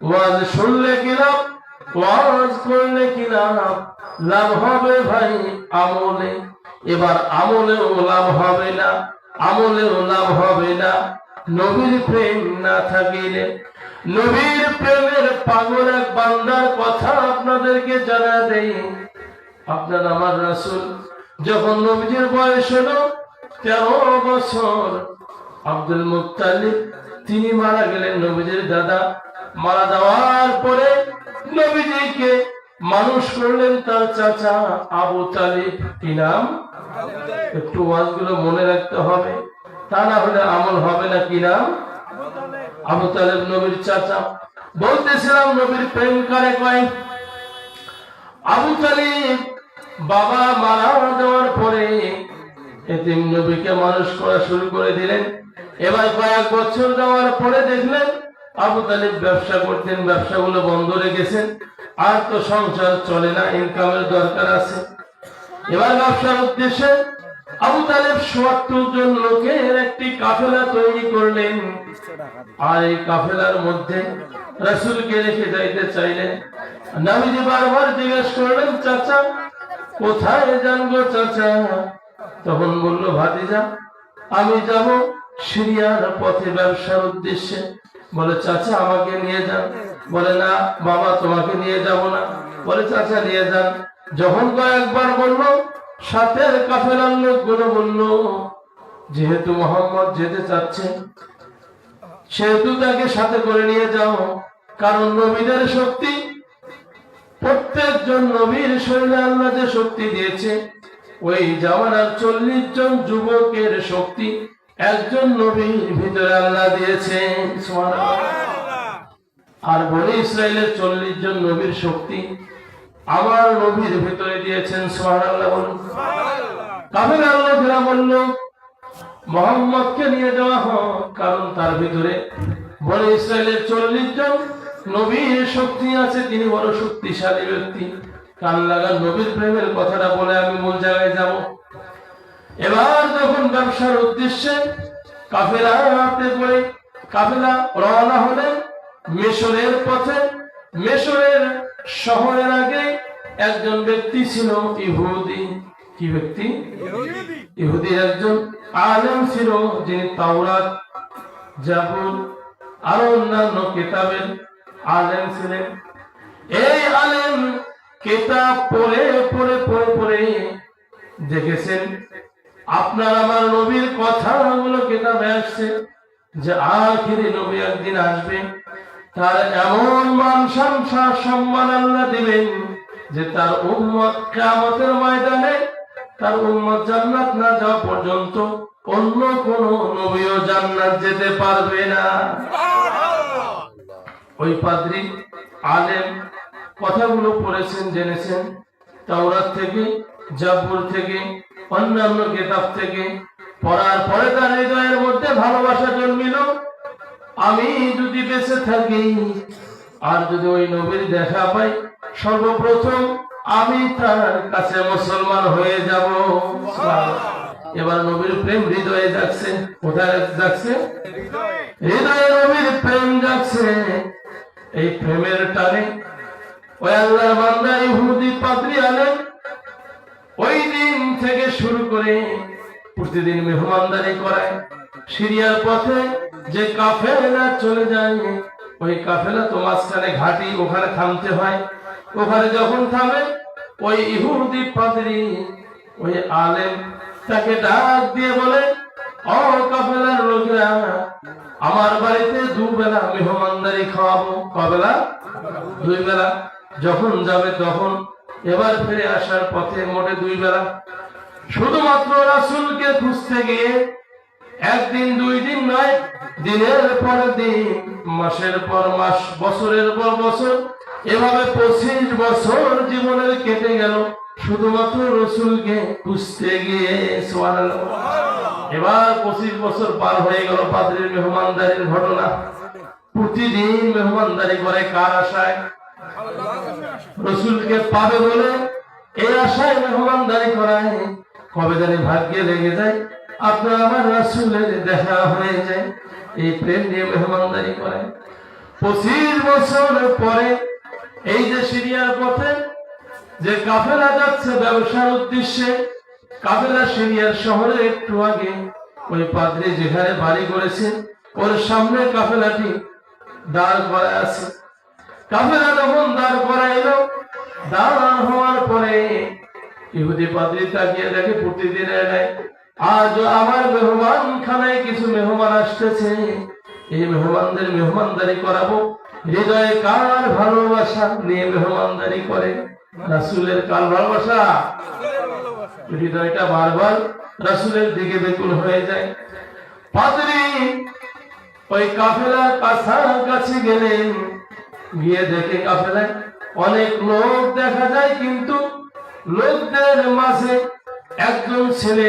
ওয়াজ শুনলে কি লাভ, ওয়াজ করলে কি লাভ? লাভ হবে ভাই আমলে। এবার আমলেও লাভ হবে না, আমলেও লাভ হবে না নবীর প্রেম না থাকিলে। নবীর প্রেমের পাগল এক বান্দার কথা আপনাদেরকে জানা দেই। আপনার আমার রাসূল যখন নবীজির বয়স হলো 13 বছর, আব্দুল মুত্তালিব তিনি মারা গেলেন। নবীজির দাদা মারা যাওয়ার পরে নবীজিকে মানুষ করলেন তার চাচা আবু তালিব। কি নাম? একটু ওয়াজগুলো মনে রাখতে হবে, তা না হলে আমল হবে না। কি নাম? আবু তালিব নবীর চাচা। বলতেছিলাম নবীর প্রেম কারে কয়? আবু তালিব বাবা মারা যাওয়ার পরে এতিম নবীকে মানুষ করা শুরু করে দিলেন। এবার কয়েক বছর যাওয়ার পরে দেখলেন আবু তালিব ব্যবসা করতেন, ব্যবসাগুলো বন্ধ রেখেছেন। আর তো সংসার চলে না, ইনকামের দরকার আছে। এবার ব্যবসার উদ্দেশ্যে আবু তালিব ৭০ জন লোকের একটি কাফেলা তৈরি করলেন। আর এই কাফেলার মধ্যে রাসূলকে রেখে যাইতে চাইলেন। নবীজি বারবার জিজ্ঞেস করলেন, চাচা কোথায় যান গো চাচা? তখন বলল, ভাতিজা আমি যাব সিরিয়ার পথে ব্যবসার উদ্দেশ্যে। বলে, চাচা আমাকে নিয়ে যান। বলে, না বাবা তোমাকে নিয়ে যাব না। বলে, চাচা নিয়ে যান। যখন কয়েকবার বলল, সাথের কাফেলার লোকগুলো বলল, যেহেতু মুহাম্মদ যেতে চাচ্ছে সেহেতু তাকে সাথে করে নিয়ে যাও। কারণ নবীদের শক্তি, প্রত্যেকজন নবীর শরীরে আল্লাহ যে শক্তি দিয়েছে, ওই জামানার 40 জন যুবকের শক্তি একজন নবীর ভিতরে আল্লাহ দিয়েছে। আর বনি ইসরাইলের 40 জন নবীর শক্তি আমার নবীর ভিতরে দিয়েছেন। সুবহানাল্লাহ বলুন। কাফেলার লোকেরা বলল, মুহাম্মদকে নিয়ে যাওয়া হোক, কারণ তার ভিতরে বনি ইসরাইলের 40 জন নবীর শক্তি আছে, তিনি বড় শক্তিশালী ব্যক্তি। কান লাগা নবীর প্রেমের কথাটা বলে আমি মূল জায়গায় যাব। এবার যখন ব্যবসার উদ্দেশ্যে কাফেলাতে করে কাফেলা রওনা হলেন মিশরের পথে। মিশরের শহরের আগে একজন ব্যক্তি ছিল ইহুদি। কি ব্যক্তি? ইহুদি একজন আলেম ছিল, যিনি তাওরাত, জাবুর আর অন্যান্য কিতাবের আলেম ছিলেন। এই আলেম কিতাব পড়ে পড়ে পড়ে পড়ে দেখেছেন আপনার আমার নবীর কথাগুলো কিতাবে আসছে যে আখিরি নবী একদিন আসবে, তার এমন মান সম্মান আল্লাহ দিবেন যে তার উম্মত কিয়ামতের ময়দানে তার উম্মত জান্নাত না যাওয়া পর্যন্ত অন্য কোন নবীও জান্নাত যেতে পারবে না। ওই পাদ্রী আলেম কথাগুলো পড়েছেন, জেনেছেন তাওরাত থেকে, জাবুর থেকে, অন্যান্য কিতাব থেকে। পড়ার পরে তার হৃদয়ের মধ্যে ভালোবাসা জন্মিল, আমি যদি বেঁচে থাকি আর যদি ওই নবীর দেখা পাই, সর্বপ্রথম আমি তার কাছে মুসলমান হয়ে যাব। এবার নবীর প্রেম হৃদয়ে যাচ্ছে। কোথায় যাচ্ছে? হৃদয়ে নবীর প্রেম যাচ্ছে। এই প্রেমের টানে ওই আল্লাহর বান্দা ইহুদি পাদ্রী আলেম ওই দিন থেকে শুরু করে প্রতিদিন মেহমানদারি করায়। সিরিয়ার পথে যে কাফেলা চলে যায়, ওই কাফেলা তো মাঝখানে ঘাটি, ওখানে থামতে হয়। ওখানে যখন থামে ওই ইহুদি পাদ্রী ওই আলেম তাকে ডাক দিয়ে বলে, ও কাফেলার লোকেরা, আমার বাড়িতে 2 বেলা মেহমানদারি খাওয়াবো। কবেলা? 2 বেলা। যখন যাবে তখন, এবার ফিরে আসার পথে মোটে 2 বেলা। শুধুমাত্র রাসূলকে খুঁজতে গিয়ে একদিন 2 দিন নয়, দিনের পর দিন, মাসের পর মাস, বছরের পর বছর, এভাবে 25 বছর জীবনের কেটে গেল শুধুমাত্র রাসূলকে খুঁজতে গিয়ে। সুবহানাল্লাহ। এবার 25 বছর পার হয়ে গেল পাদ্রীর মেহমানদারির ঘটনা। প্রতিদিন মেহমানদারি করে কার আশায়? রাসূলকে পাবে বলে এই আশায় মেহমানদারি করায়। কবে জানি ভাগ্যে লেগে যায় আপনার আমার রাসূলের দেখা হয়ে যায়। এই প্রেম নিয়ে মেহমানদারি করে। 25 বছর পরে এই যে সিরিয়ার পথে যে কাফেলা যাচ্ছে ব্যবসার উদ্দেশ্যে, কাফেলা সিরিয়ার শহরে একটু আগে ওই পাদ্রী যেখানে বাড়ি করেছে ওর সামনে কাফেলাটি দাঁড় করা আছে। কাফেলা যখন দাঁড় করাইলো, দাঁড় হওয়ার পরে ইহুদি পাদ্রী তাকিয়ে দেখে প্রতিদিনের ন্যায় আজ আমার মেহমান খানায় কিছু মেহমান আসতেছে, এই মেহমানদের মেহমানদারি করাবো। হৃদয়ে কার ভালোবাসা নিয়ে মেহমানদারি করে? রাসূলের কার ভালোবাসা? হৃদয়টা বারবার রাসূলের দিকে বেকুল হয়ে যায়। পাদ্রী ওই কাফেলার কাছাকাছি গেলেন, গিয়ে দেখে কাফেলায় অনেক লোক দেখা যায়, কিন্তু লোকদের মাঝে একজন ছেলে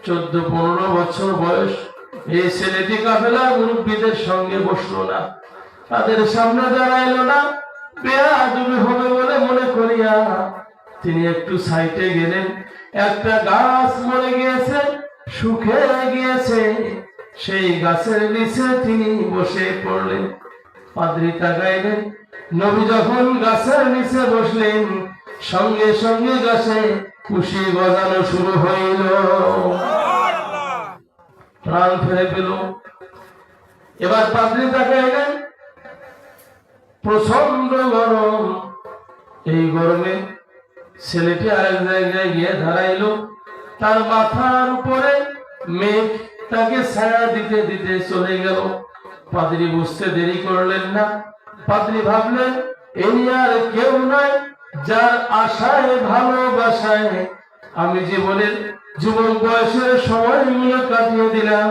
14-15 বছর বয়স। এই ছেলেটি কাফেলার মুরব্বীদের সঙ্গে বসলো না, তাদের সামনে দাঁড়াইলো না, বেয়াদবি হবে বলে মনে করিয়া তিনি একটু সাইডে গেলেন। একটা গাছ মরে গিয়েছে, শুকিয়ে গিয়েছে, সেই গাছের নিচে তিনি বসে পড়লেন। পাদ্রী তাকাইলেন, নবী যখন গাছের নিচে বসলেন সঙ্গে সঙ্গে গাছে খুশি বাজানো শুরু হইল, প্রাণ ফিরে পেল। এবার পাদ্রী তাকাইলেন, প্রচন্ড গরম। এই গরমে ছেলেটি আরেক জায়গায় গিয়ে দাঁড়াইলো, তার মাথার উপরে মেঘ তাকে ছায়া দিতে দিতে চলে গেল। পাদ্রী বুঝতে দেরি করলেন না। পাদ্রী ভাবলেন, এই আর কেউ নয় যার আশায় ভালোবাসায় আমি জীবনের যুবক বয়সের সময়গুলো কাটিয়ে দিলাম।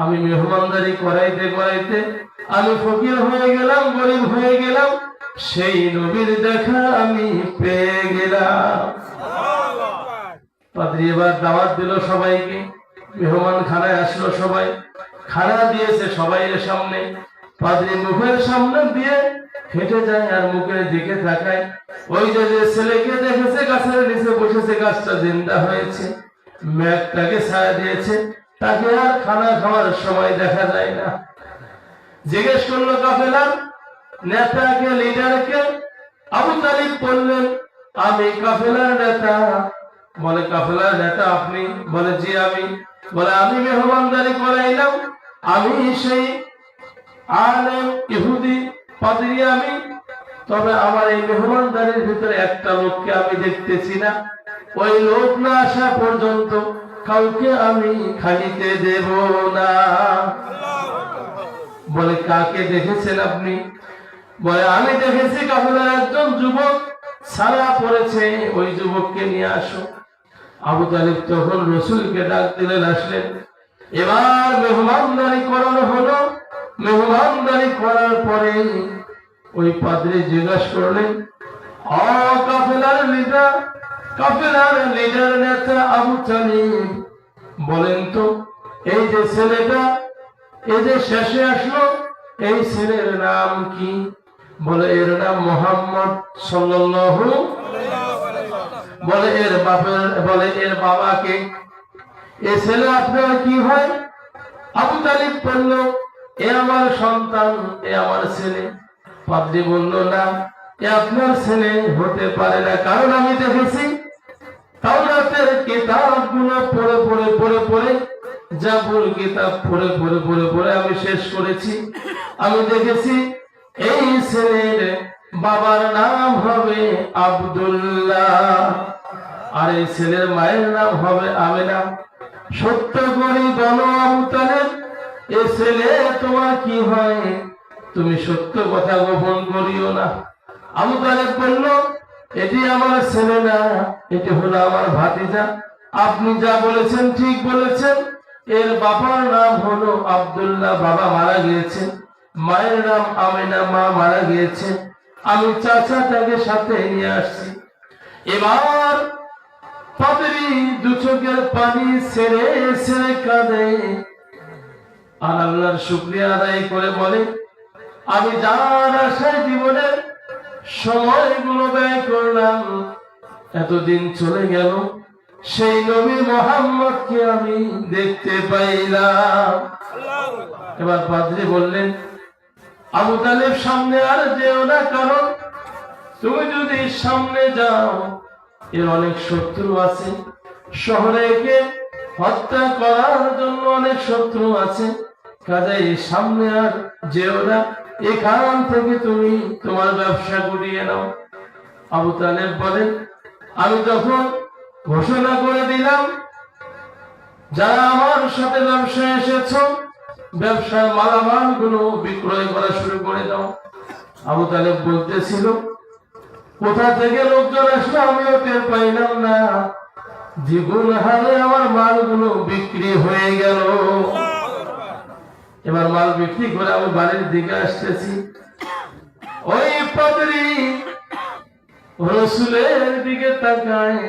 আমি মেহমানদারি করাইতে করাইতে আমি ফকির হয়ে গেলাম, গরিব হয়ে গেলাম, সেই নবীর দেখা আমি পেয়ে গেলাম। পাদ্রী এবার দাওয়াত দিল সবাইকে, মেহমান খানায় আসলো, সবাই খানা দিয়েছে সবাইয়ের সামনে। পাদ্রী মুখের সামনে দিয়ে হেঁটে যায় আর মুখের দিকে তাকায়। ওই যে ছেলেকে দেখেছে গাছের নিচে বসেছে, গাছটা জিন্দা হয়েছে, মেঘটাকে ছায়া দিয়েছে, তাকে আর খানা খাওয়ার সময় দেখা যায় না। জিজ্ঞেস করলো কাফেলার নেতাকে, লিডারকে। আবু তালিব বললেন, আমি কাফেলার নেতা। বলে, কাফেলার নেতা আপনি? বলে, জি আমি। বলে, আমি মেহমানদারি করাইলাম, আমি সেই আলেম ইহুদি পাদ্রী আমি। তবে আমার এই মেহমানদারির ভিতরে একটা লোককে আমি দেখতেছি না, ওই লোক না আসা পর্যন্ত কাউকে আমি খাইতে দেব না। বলে, কাকে দেখেছেন আপনি? বলে, আমি দেখেছি কাফেলার একজন যুবক ছাড়া পড়েছে, ওই যুবককে নিয়ে আসো। আবু তালিব তখন রাসূলকে ডাক দিলেন, আসলেন। এবার মেহমানদারি করানো হলো। মেহমানদারি করার পরে ওই পাদ্রী জিজ্ঞাসা করলেন, কাফেলার লিডার, কাফেলার লিডার নেতা আবু তালিব, বলেন তো এই যে ছেলেটা এই যে শেষে আসলো, এই ছেলের নাম কি? বলে, এর নাম মুহাম্মদ সাল্লাল্লাহু। বলে, এর বাপের, বলে এর বাবাকে? এ ছেলে আপনার কি হয়? আবু তালিব বলল, এ আমার সন্তান, এ আমার ছেলে। পাদ্রী বলল, না, এ আপনার ছেলে হতে পারে না, কারণ আমি দেখেছি তাওরাতের কিতাবগুলো পড়ে পড়ে পড়ে পড়ে, জাবুর কিতাব পড়ে পড়ে পড়ে পড়ে আমি শেষ করেছি। আমি দেখেছি এই ছেলের বাবার নাম হবে আব্দুল্লাহ, আর এই ছেলের মায়ের নাম হবে আমেনা। সত্য করে বলো আবু তালেব, এ ছেলে তোমার কি হয়? তুমি সত্য কথা গোপন করিও না। আবু তালেব বলল, এটি আমার ছেলে না, এটি হলো আমার ভাতিজা। আপনি যা বলেছেন ঠিক বলেছেন। এর বাবার নাম হলো আব্দুল্লাহ, বাবা মারা গিয়েছে। মায়ের নাম আমেনা, মা মারা গিয়েছে। আমি চাচাটাকে সাথে নিয়ে আসছি। এবার পাদ্রী দু চোখের পানি ছেড়ে ছেড়ে কাঁদে আর আল্লাহর শুকরিয়া আদায় করে বলে, আমি যার আশায় জীবনের সময়গুলো ব্যয় করলাম, এতদিন চলে গেল, সেই নবী মুহাম্মদকে আমি দেখতে পাইলাম। এবার পাদ্রী বললেন, আবু তালেব সামনে আর যেও না, কারণ তুমি যদি সামনে যাও এর অনেক শত্রু আছে, শহরে একে হত্যা করার জন্য অনেক শত্রু আছে, কাজেই সামনে আর যেও না, এখান থেকে তুমি তোমার ব্যবসা গুটিয়ে নাও। আবু তালেব বলেন, আমি যখন ঘোষণা করে দিলাম যারা আমার সাথে ব্যবসায় এসেছ ব্যবসার মালামাল গুলো বিক্রয় করা শুরু করে দাও। আবু তালেব বলতেছিল, কোথা থেকে লোকজন আসলো আমিও টের পাইলাম না, দ্বিগুণ হারে আমার মালগুলো বিক্রি হয়ে গেল। এবার মাল বিক্রি করে আমি বাড়ির দিকে আসতেছি, ওই পাদ্রী রসুলের দিকে তাকায়,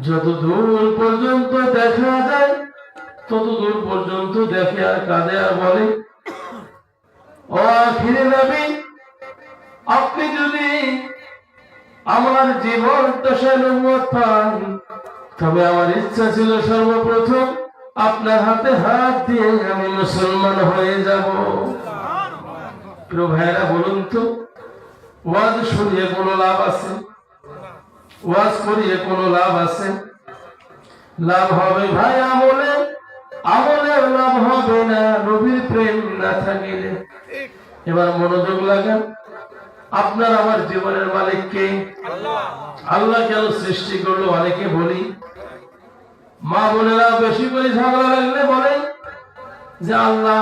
যত দূর পর্যন্ত দেখা যায় তত দূর পর্যন্ত দেখে আর কাঁদে আর বলে, ও আখিরে নবী, আপনি যদি আমার জীবন দশায় নবুয়ত পান তবে আমার ইচ্ছা ছিল সর্বপ্রথম আপনার হাতে হাত দিয়ে আমি মুসলমান হয়ে যাব। প্রিয় ভাইরা, বলুন তো ওয়াজ শুনিয়ে কোনো লাভ আছে? ওয়াজ করিয়ে কোনো লাভ আছে? লাভ হবে ভাই আমলে, আমলে লাভ হবে না নবীর প্রেম না থাকিলে। এবার মনোযোগ লাগান, আপনার আমার জীবনের মালিক কে? আল্লাহ কেন সৃষ্টি করলো? অনেকে বলি, মা বোনেরা বেশি করে ঝগড়া লাগলে বলে যে আল্লাহ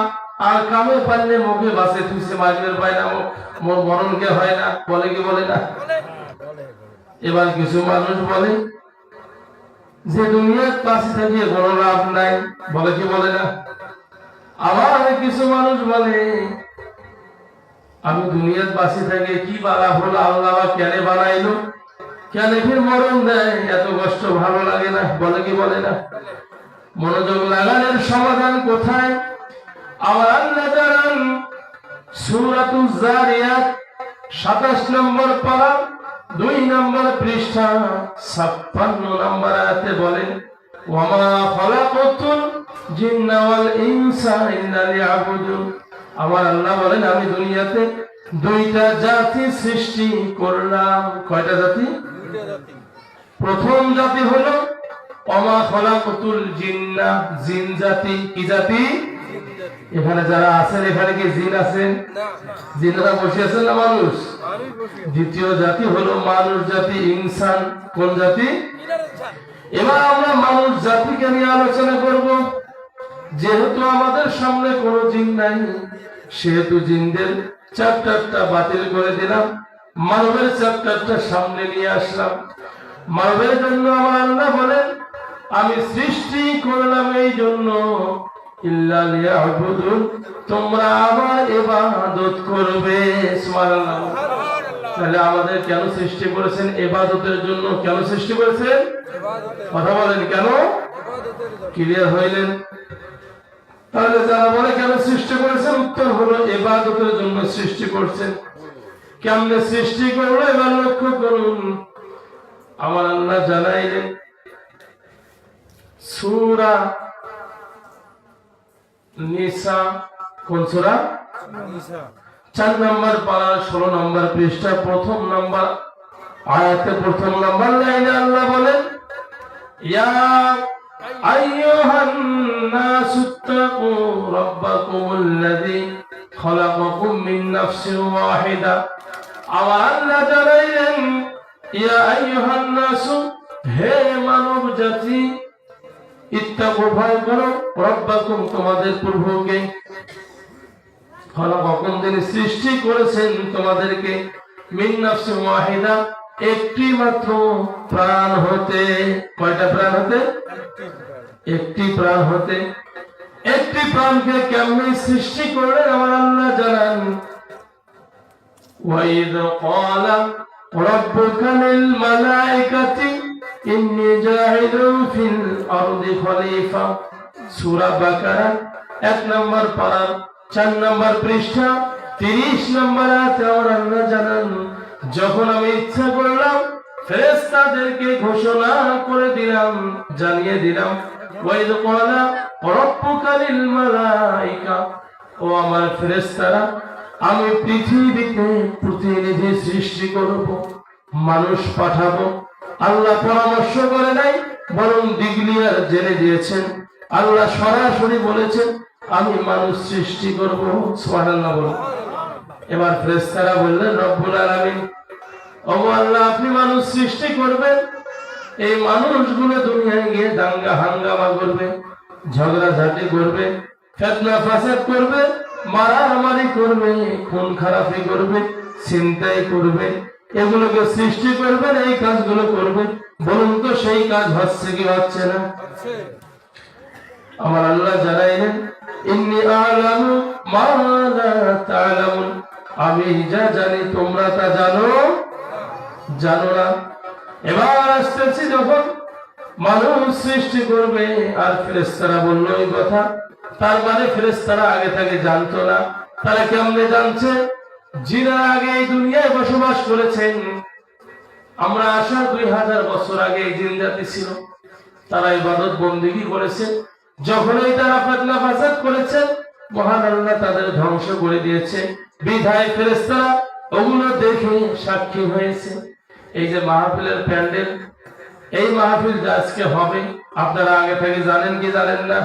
আর কামে পারলে মুখে বাসে তুইছে, মাগলের পায় না, মোর মরণকে হয় না, বলে কি বলে না? এবার কিছু মানুষ বলে যে দুনিয়ার পাশে থেকে কোনো লাভ নাই, বলে কি বলে না? আবার কিছু মানুষ বলে আমি দুনিয়ার পাশে থেকে কি বালা হলো, আল্লাহ কেন বানাইলো, কেন ফির মরণ দেয়, এত কষ্ট ভালো লাগে না, বলে কি বলে না? মনোযোগ লাগানোর সমাধান কোথায়? আমার আল্লাহ জানান সূরাতুজ জারিয়াত 27 নম্বর পারা 2 নম্বর পৃষ্ঠা 56 নম্বর আয়াতে বলেন, ওয়ামা খালাকাতুল জিন্না ওয়াল ইনসা ইল্লা লিয়াবুদুন। আমার আল্লাহ বলেন আমি দুনিয়াতে দুইটা জাতি সৃষ্টি করলাম। কয়টা জাতি? প্রথম জাতি হলো ওয়ামা খালাকাতুল জিন্না, জিন জাতি। কি জাতি? এখানে যারা আছেন এখানে কি জিন আছেন? জিনরা বসে আছেন না মানুষ? দ্বিতীয় জাতি হলো মানুষ জাতি, ইনসান। কোন জাতি? এবার আমরা মানুষ জাতিকে নিয়ে আলোচনা করব। যেহেতু আমাদের সামনে কোনো জিন নাই সেহেতু জিনদের চ্যাপ্টারটা বাতিল করে দিলাম, মানবের চ্যাপ্টারটা সামনে নিয়ে আসলাম। মানবের জন্য আমার আল্লাহ বলেন আমি সৃষ্টি করলাম এই জন্য ইল্লা লিয়াবুদুন, তোমরা আমার ইবাদত করবে। সুবহানাল্লাহ। তাহলে আমাদের কেন সৃষ্টি করেছেন? ইবাদতের জন্য। কেন সৃষ্টি করেছেন? কথা বলেন, কেন? ক্লিয়ার হইলেন? তাহলে যারা বলে কেন সৃষ্টি করেছেন, উত্তর হলো ইবাদতের জন্য সৃষ্টি করছেন। কেমনে সৃষ্টি করলো এবার লক্ষ্য করুন। আমার আল্লাহ জানাইলেন সূরা নিসা। কোন সূরা? নিসা 4 নম্বর পারা 16 নম্বর পৃষ্ঠা প্রথম নম্বর আয়াতে প্রথম নম্বর লাইনে আল্লাহ বলেন, ইয়া আইয়ুহান নাসুত্তাকু রাব্বাকুমুল্লাযী খালাকাকুম মিন নাফসিন ওয়াহিদা। আমার আল্লাহ জানাইলেন ইয়া আইয়ুহান নাসু, হে মানব জাতি, ইত্তাকু, ভয় করো, রাব্বাকুম, তোমাদের প্রভুকে, খালাকাকুম, যিনি সৃষ্টি করেছেন তোমাদেরকে, মিন নাফসিন ওয়াহিদা, একটি মাত্র প্রাণ হতে। কয়টা প্রাণ হতে? একটি প্রাণ হতে। একটি প্রাণকে কেমনে সৃষ্টি করলেন আমার আল্লাহ জানান। ওয়াইদ ক্বালা রাব্বুকা লিল মালাইকাতি ইন্নী জাইলুন ফিল আরদি খলিফা। সূরা বাকারা 1 নম্বর পারা 4 নম্বর পৃষ্ঠা 30 নম্বর আয়াতে আমার আল্লাহ জানান, যখন আমি ইচ্ছা করলাম ফেরেশতাদেরকে ঘোষণা করে দিলাম, জানিয়ে দিলাম, ওয়াইদ ক্বালা রাব্বুকা লিল মালাইকা, ও আমার ফেরেশতারা আমি পৃথিবীতে প্রতিনিধি সৃষ্টি করব, মানুষ পাঠাবো। আল্লাহ পরামর্শ করে নাই, বরং ডিগ্লিয়ার জেনে দিয়েছেন। আল্লাহ সরাসরি বলেছেন আমি মানুষ সৃষ্টি করব। সুবহানাল্লাহ বলুন। এবার ফেরেশতারা বললেন রব্বুল আলামিন, ওগো আল্লাহ, আপনি মানুষ সৃষ্টি করবেন, এই মানুষগুলো দুনিয়ায় গিয়ে দাঙ্গা হাঙ্গামা করবে, ঝগড়াঝাটি করবে, ফিতনা ফাসাদ করবে, মারামারি করবে, খুন খারাপি করবে, ছিনতাই করবে, এগুলোকে সৃষ্টি করবেন, এই কাজগুলো করবে। বলুন তো সেই কাজ হচ্ছে কি হচ্ছে না? আমার আল্লাহ জানাইলেন ইন্নী আ'লামু মা লা তা'লামুন, আমি যা জানি তোমরা তা জানো না। এবার আসতেছি যখন মানুষ সৃষ্টি করবে, আর ফেরেশতারা বললো এই কথা, তার মানে ফেরেশতারা আগে থেকে জানতো না। তারা কেমনে জানছে? জিনা আগে এই দুনিয়ায় বসবাস করেছেন। আমরা আসার 2000 বছর আগে এই জিন জাতি ছিল, তারা ইবাদত বন্দেগী করেছে। যখনই তারা ফিতনা ফাসাদ করেছে, মহান আল্লাহ তাদের ধ্বংস করে দিয়েছে। বিধায় ফেরেশতারা ওগুলো দেখে সাক্ষী হয়েছে। এই যে মাহফিলের প্যান্ডেল, এই মাহফিল যে আজকে হবে, আপনারা আগে থেকে জানেন কি জানেন না?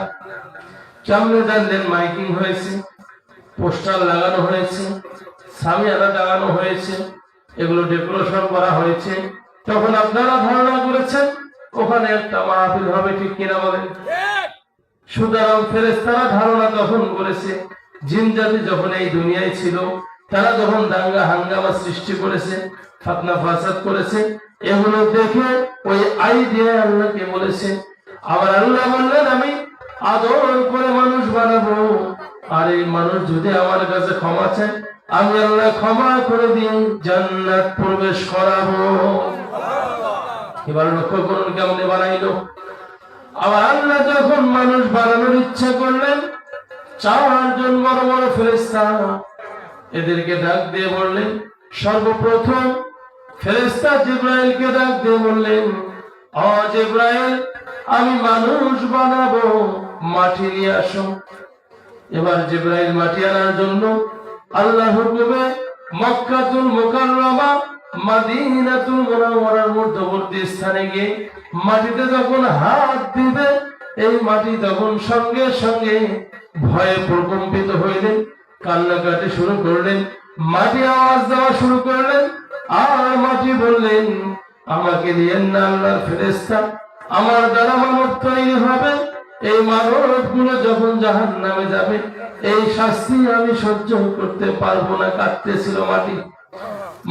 কেমনে জানলেন? মাইকিং হয়েছে, পোস্টার লাগানো হয়েছে, সামিয়ানা লাগানো হয়েছে, এগুলো ডেকোরেশন করা হয়েছে। তখন আপনারা ধারণা করেছেন ওখানে একটা মাহফিল হবে, ঠিক কিনা বলেন? সুতরাং ফেরেশতারা ধারণা তখন করেছে, জিন জাতি যখন এই দুনিয়ায় ছিল, তারা যখন দাঙ্গা হাঙ্গামা সৃষ্টি করেছে, ফিতনা ফাসাদ করেছে, এগুলো দেখে ওই আইডিয়া আল্লাহকে বলেছে। আবার আল্লাহ বললেন আমি আদর করে মানুষ বানাবো, আর এই মানুষ যদি আমার কাছে ক্ষমা চায়, আমি আল্লাহ ক্ষমা করে দিয়ে জান্নাত প্রবেশ করাবো। এবার লক্ষ্য করুন কেমনে বানাইলো। আবার আল্লাহ যখন মানুষ বানানোর ইচ্ছা করলেন, 4 জন বড় বড় ফেরেশতা এদেরকে ডাক দিয়ে বললেন, সর্বপ্রথম ফেরেশতা জিবরাইলকে ডাক দিয়ে বললেন, ও জিবরাইল, আমি মানুষ বানাবো, মাটি নিয়ে আসো। এবার জিবরাইল মাটি আনার জন্য আল্লাহর হুকুমে মক্কাতুল মুকাররমা মদিনাতুল মুনাওয়ারার মধ্যবর্তী স্থানে গিয়ে মাটিতে যখন হাত দিবে, এই মাটি তখন সঙ্গে সঙ্গে ভয়ে প্রকম্পিত হইলেন, কান্নাকাটি শুরু করলেন, মাটি আওয়াজ দেওয়া শুরু করলেন। আর মাটি বললেন, আমাকে দিয়েন না আল্লাহর ফেরেশতা, আমার দ্বারা মানব তৈরি হবে, এই মানবগুলো যখন জাহান্নামে যাবে, এই শাস্তি আমি সহ্য করতে পারবো না। কাঁদতেছিল মাটি।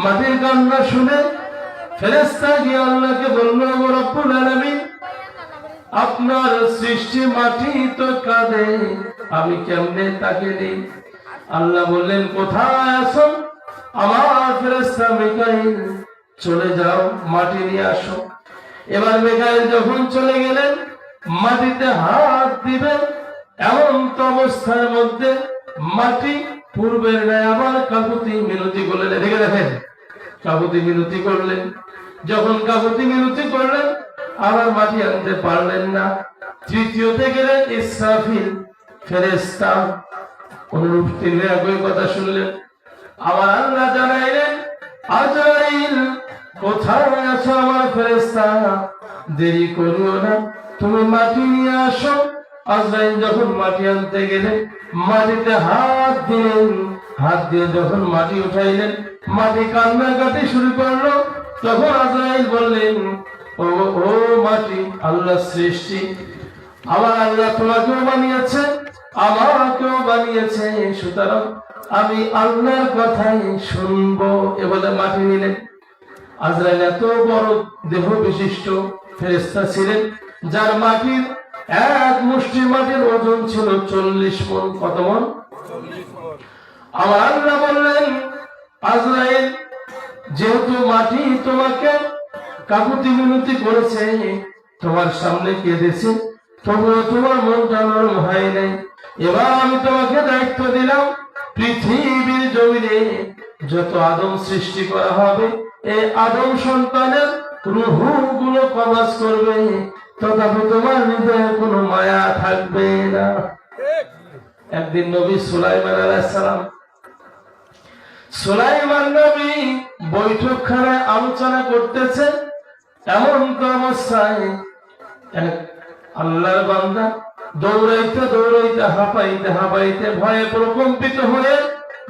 মাটির কান্না শুনে ফেরেশতা গিয়ে আল্লাহকে বলল, রব্বুল আলামিন, আপনার সৃষ্টি মাটি তো কাঁদে, আমি কেমনে তাকে নেই? আল্লাহ বললেন, কোথায় আছো? আমার ফেরেশতা মিকাইল, চলে যাও, মাটি নিয়ে আসো। এবার মিকাইল যখন চলে গেলেন, মাটিতে হাত দিবেন, এমন তো অবস্থার মধ্যে মাটি পূর্বের ন্যায় আবার কাকুতি মিনতি করলেন। এদিকে দেখেন, কাকুতি মিনতি করলেন। যখন কাকুতি মিনতি করলেন, আবার মাটি আনতে পারলেন না। তৃতীয়তে গেলেন ইসরাফিল ফেরেশতা, অনুরূপ তিনি একই কথা শুনলেন। আবার আল্লাহ জানাইলেন, আজরাইল, কোথায় আছো আমার ফেরেশতা? দেরি করিও না, তুমি মাটি নিয়ে আসো। আজরাইল যখন মাটি আনতে গেলেন, মাটিতে হাত দিলেন, হাত দিয়ে যখন মাটি উঠাইলেন, মাটি কান্নাকাটি শুরু করলো। তখন আজরাইল বললেন, ও মাটি আল্লাহ সৃষ্টি, আমার আল্লাহ তোমাকেও বানিয়েছে, আমাকেও বানিয়েছে, সুতরাং আমি আল্লাহর কথাই শুনবো। এ বলে মাটি নিলেন। আজরাইল এত বড় দেহ বিশিষ্ট ফেরেশতা ছিলেন, যার মাটির এক মুষ্টি মাটির ওজন ছিল 40 মণ। কত মণ? আমার আল্লাহ বললেন, আজরাইল, যেহেতু মাটি তোমাকে কাকুতি মিনতি করেছে, তোমার সামনে কেঁদেছে, তবুও তোমার মনটা নরম হয় নাই। এবার আমি তোমাকে দায়িত্ব দিলাম, পৃথিবীর জমিনে যত আদম সৃষ্টি করা হবে, এই আদম সন্তানের রূহগুলো কবজ করবে, তথাপি তোমার হৃদয়ে কোনো মায়া থাকবে না। একদিন নবী সুলাইমান আলাইহিস সালাম সুলাইমান নবী বৈঠকখানায় আলোচনা করতেছে, এমন তো অবস্থায় এক আল্লাহর বান্দা দৌড়াইতে দৌড়াইতে হাঁপাইতে হাঁপাইতে ভয়ে প্রকম্পিত হয়ে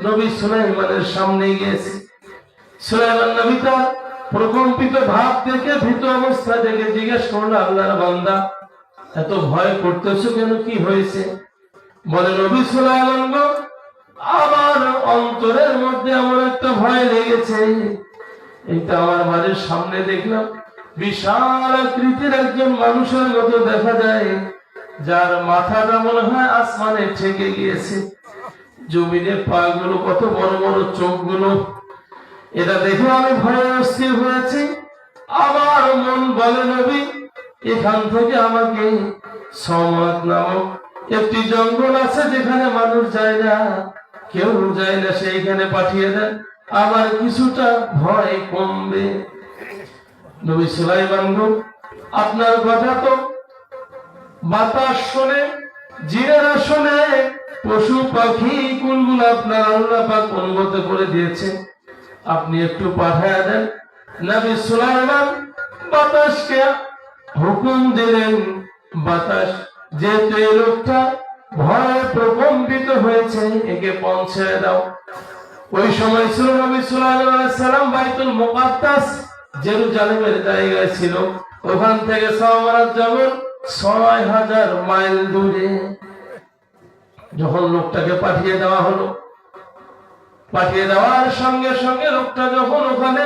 নবী সুলাইমানের সামনে গিয়েছে। সুলাইমান নবী তার প্রকম্পিত ভাব দেখে ভীত অবস্থা দেখে জিজ্ঞেস করলো, আল্লাহর বান্দা এত ভয় করতেছো কেন, কি হয়েছে? বলে, নবী সুলাইমান গো, আমার অন্তরের মধ্যে এমন একটা ভয় লেগেছে। এইটা আমার বাড়ির সামনে দেখলাম বিশাল আকৃতির একজন মানুষের মতো দেখা যায়, যার মাথাটা মনে হয় আসমানে ঠেকে গিয়েছে, জমিনে পা গুলো কত বড় বড়, চোখগুলো। এটা দেখে আমি ভয়ে অস্থির হয়েছি। আমার মন বলে, নবী এখান থেকে আমাকে সমাত নামক একটি জঙ্গল আছে যেখানে মানুষ যায় না, কেউ যায় না, সেইখানে পাঠিয়ে দেন, আমার কিছুটা ভয় কমবে। নবী সুলাইমান গো, আপনার কথা তো বাতাস শোনে, জিনেরা শোনে, পশু পাখি কোনগুলো আপনার আল্লাহ পাক অনুগত করে দিয়েছে, আপনি একটু পাঠায় দেন। নবী সুলাইমান বাতাসকে হুকুম দিলেন, বাতাস যেহেতু এই লোকটা ভয়ে প্রকম্পিত হয়েছে, একে পৌঁছায় দাও। ওই সময় ছিল নবী সুলাইমান আলাইহিস সালাম বাইতুল মুকাদ্দাস জেরুজালেমের জায়গায় ছিল, ওখান থেকে সাওয়ারাত জবল ৬০০০ মাইল দূরে। যখন লোকটাকে পাঠিয়ে দেওয়া হলো, পাঠিয়ে দেওয়ার সঙ্গে সঙ্গে লোকটা যখন ওখানে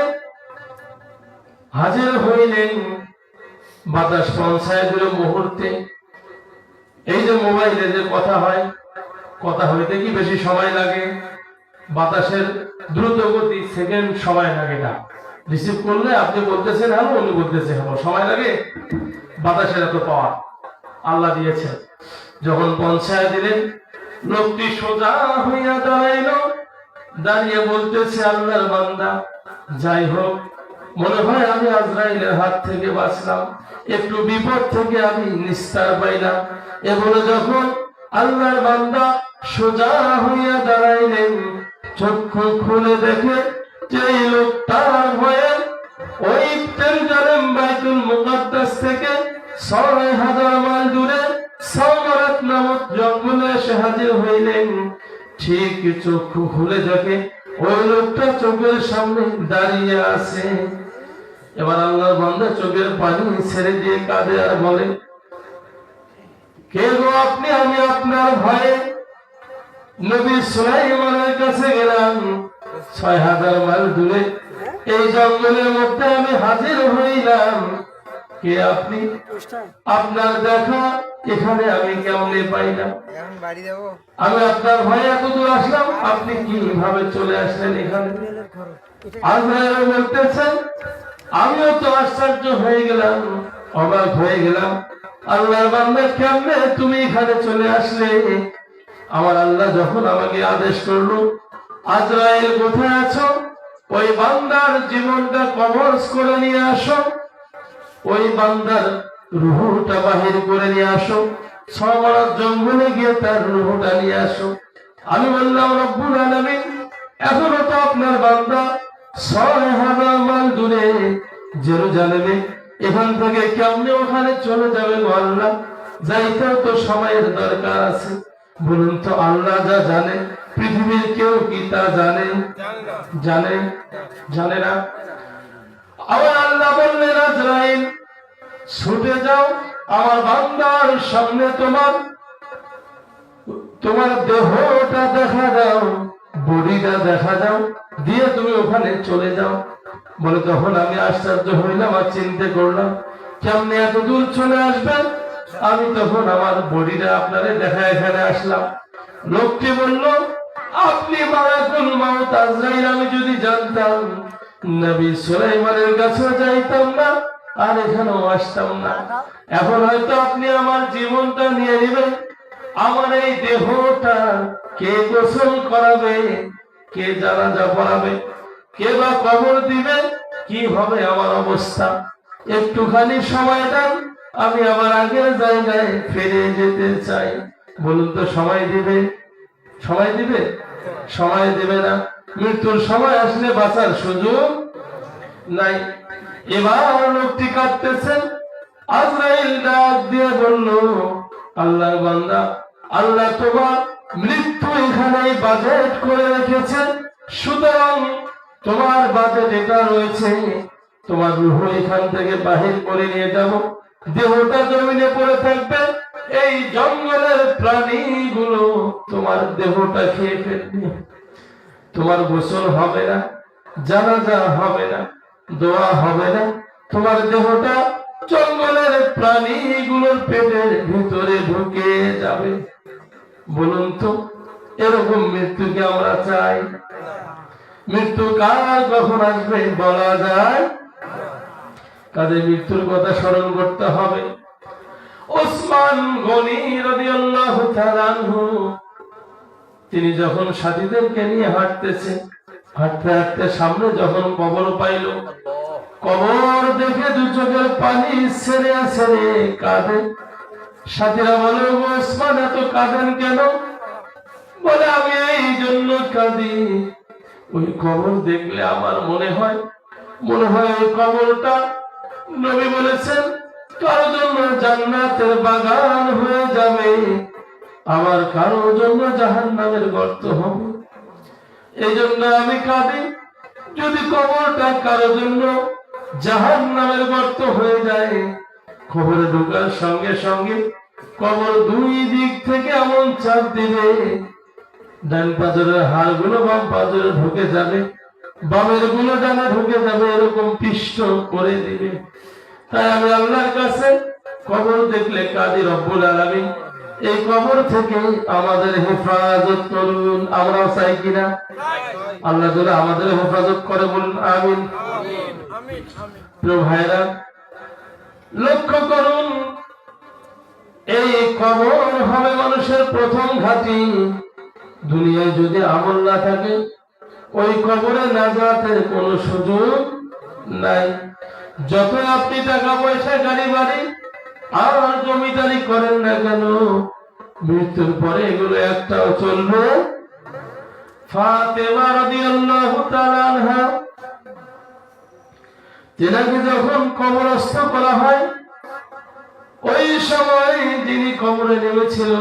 হাজির হইলেন, বাতাস পৌঁছায় দিল মুহূর্তে। এই যে মোবাইলে যে কথা হয়, কথা হইতে কি বেশি সময় লাগে? বাতাসের দ্রুত গতি, সেকেন্ড সময় লাগে না। রিসিভ করলে আপনি বলতেছেন হ্যালো, উনি বলতেছে হ্যালো, সময় লাগে? বাতাসের এত পাওয়ার আল্লাহ দিয়েছে। যখন পৌঁছায় দিলেন, লোকটি সোজা হইয়া দাঁড়াইল, দাঁড়িয়ে বলতেছে, আল্লাহর বান্দা, যাই হোক, মনে হয় আমি আজরাইলের হাত থেকে বাঁচলাম, একটু বিপদ থেকে আমি নিস্তার পাইলাম। এ বলে যখন আল্লাহর বান্দা সোজা হইয়া দাঁড়াইলেন, চক্ষু খুলে দেখে যে এই লোকটার ভয়ে ওই জেরুজালেম বাইতুল মুকাদ্দাস থেকে ৬০০০ মাইল দূরে সাওয়ারাত নামক জঙ্গলে এসে হাজির হইলেন। ঠিক চক্ষু খুলে দেখে ওই লোকটা চোখের সামনে দাঁড়িয়ে আছে। এবার আল্লাহর বান্দা চোখের পানি ছেড়ে দিয়ে কাঁদে আর বলে, কে গো আপনি? আমি আপনার ভয়ে নবী সুলাইমানের কাছে গেলাম, ৬০০০ মাইল দূরে এই জঙ্গলের মধ্যে আমি হাজির হইলাম। কে আপনি? আপনার দেখা এখানে আমি কেমনে পাইলাম? আমি আপনার ভয়ে এত দূর আসলাম, আপনি কিভাবে চলে আসলেন এখানে? আজরাইল বলতেছেন, আমিও তো আশ্চর্য হয়ে গেলাম, অবাক হয়ে গেলাম, আল্লাহর বান্দা কেমনে তুমি এখানে চলে আসলে? আমার আল্লাহ যখন আমাকে আদেশ করলো, আজরাইল কোথায় আছো? ওই বান্দার জীবনটা কবজ করে নিয়ে আসো, ওই বান্দার রূহটা বাহির করে নিয়ে আসো, সাওয়ারাত জঙ্গলে গিয়ে তার রূহটা নিয়ে আসো। আমি বললাম, রব্বুল আলামিন, এখনো তো আপনার বান্দা ৬০০০ মাইল দূরে জেরুজালেমে, এখান থেকে কেমনে ওখানে চলে যাবে গো আল্লাহ? যাইতেও তো সময়ের দরকার আছে। বলুন তো, আল্লাহ যা জানে পৃথিবীর কেউ কি তা জানে? জানে? জানে না। আবার আল্লাহ বললেন, আজরাইল ছুটে যাও, আমার বান্দার সামনে তোমার দেহটা দেখা দাও, বডিটা দেখা দাও, দিয়ে তুমি ওখানে চলে যাও। বলে, তখন আমি আশ্চর্য হইলাম আর চিন্তা করলাম, কেমনে এত দূর চলে আসবেন? আমি তখন আমার বডিটা আপনারে দেখা এখানে আসলাম। লোকটি বলল, আপনি মালাকুল মাউত আজরাইল, আমি যদি জানতাম নবী সুলাইমানের কাছে যাইতাম না, আর এখানেও আসতাম না। এখন হয়তো আপনি আমার জীবনটা নিয়ে নেবেন, আমার এই দেহটা কে গোসল করাবে, কে জানাজা পড়াবে, কে বা কবর দিবে, কি হবে আমার অবস্থা? একটুখানি সময় দেন, আমি আবার আগের জায়গায় ফিরে যেতে চাই। বলুন তো, সময় দিবে? সময় দিবে? সময় দিবে না। মৃত্যুর সময় আসলে বাঁচার সুযোগ নাই। এবার লোকটি কাঁদতেছেন। আজরাইল ডাক দিয়ে বলল, আল্লাহর বান্দা, আল্লাহ তোমার মৃত্যু এখানেই বাজেট করে রেখেছেন, সুতরাং তোমার বাজেট এটা রয়েছে, তোমার রূহ এখান থেকে বাহির করে নিয়ে যাব, দেহটা জমিনে পড়ে থাকবে, এই জঙ্গলের প্রাণীগুলো তোমার দেহটা খেয়ে ফেলবে, তোমার গোসল হবে না, জানাজা হবে না, দোয়া হবে না, তোমার দেহটা জঙ্গলের প্রাণীগুলোর পেটের ভিতরে ঢুকে যাবে। বলুন তো, এরকম মৃত্যুকে আমরা চাই? মৃত্যু কার কখন আসবে বলা যায়? কাজে মৃত্যুর কথা স্মরণ করতে হবে। ওসমান গনি রাদিয়াল্লাহু তাআলা আনহু, তিনি যখন সাথীদেরকে নিয়ে হাঁটতেছেন, হাঁটতে হাঁটতে সামনে যখন কবর পাইল, কবর দেখে দু চোখের পানি ছেড়ে ছেড়ে কাঁদে। সাথীরা বলে, ওসমান এত কাঁদেন কেন? বলে, আমি এই জন্য কাঁদি, ওই কবর দেখলে আমার মনে হয় ওই কবরটা নবী বলেছেন কারোর জন্য জান্নাতের বাগান হয়ে যাবে, আবার কারোর জন্য জাহান্নামের গর্ত হবে। এই জন্য আমি কাঁদি। যদি কবরটা কারোর জন্য জাহান্নামের গর্ত হয়ে যায়, কবরে ঢোকার সঙ্গে সঙ্গে কবর দুই দিক থেকে এমন চাপ দিবে, ডান পাঁজরের হাড়গুলো বাম পাঁজরে ঢুকে যাবে, বামের গুলো ডানে ঢুকে যাবে, এরকম পিষ্ট করে দিবে। তাই আমি আল্লাহর কাছে কবর দেখলে কাঁদি, রব্বুল আলামিন এই কবর থেকে আমাদের হেফাজত করুন। আমরাও চাই কিনা? আল্লাহ যারা আমাদের হেফাজত করে বলুন আমিন। প্রিয় ভাইরা, লক্ষ্য করুন, এই কবর হবে মানুষের প্রথম ঘাঁটি। দুনিয়ায় যদি আমল না থাকে, ওই কবরে নাজাতের কোনো সুযোগ নাই। যত আপনি টাকা পয়সা, গাড়ি বাড়ি আর জমিদারি করেন না কেন, মৃত্যুর পরে এগুলো একটাও চলবে। ফাতেমা রাদিয়াল্লাহু তাআলা আনহা, তেনাকে যখন কবরস্থ করা হয়, ওই সময় যিনি কবরে নেমেছিল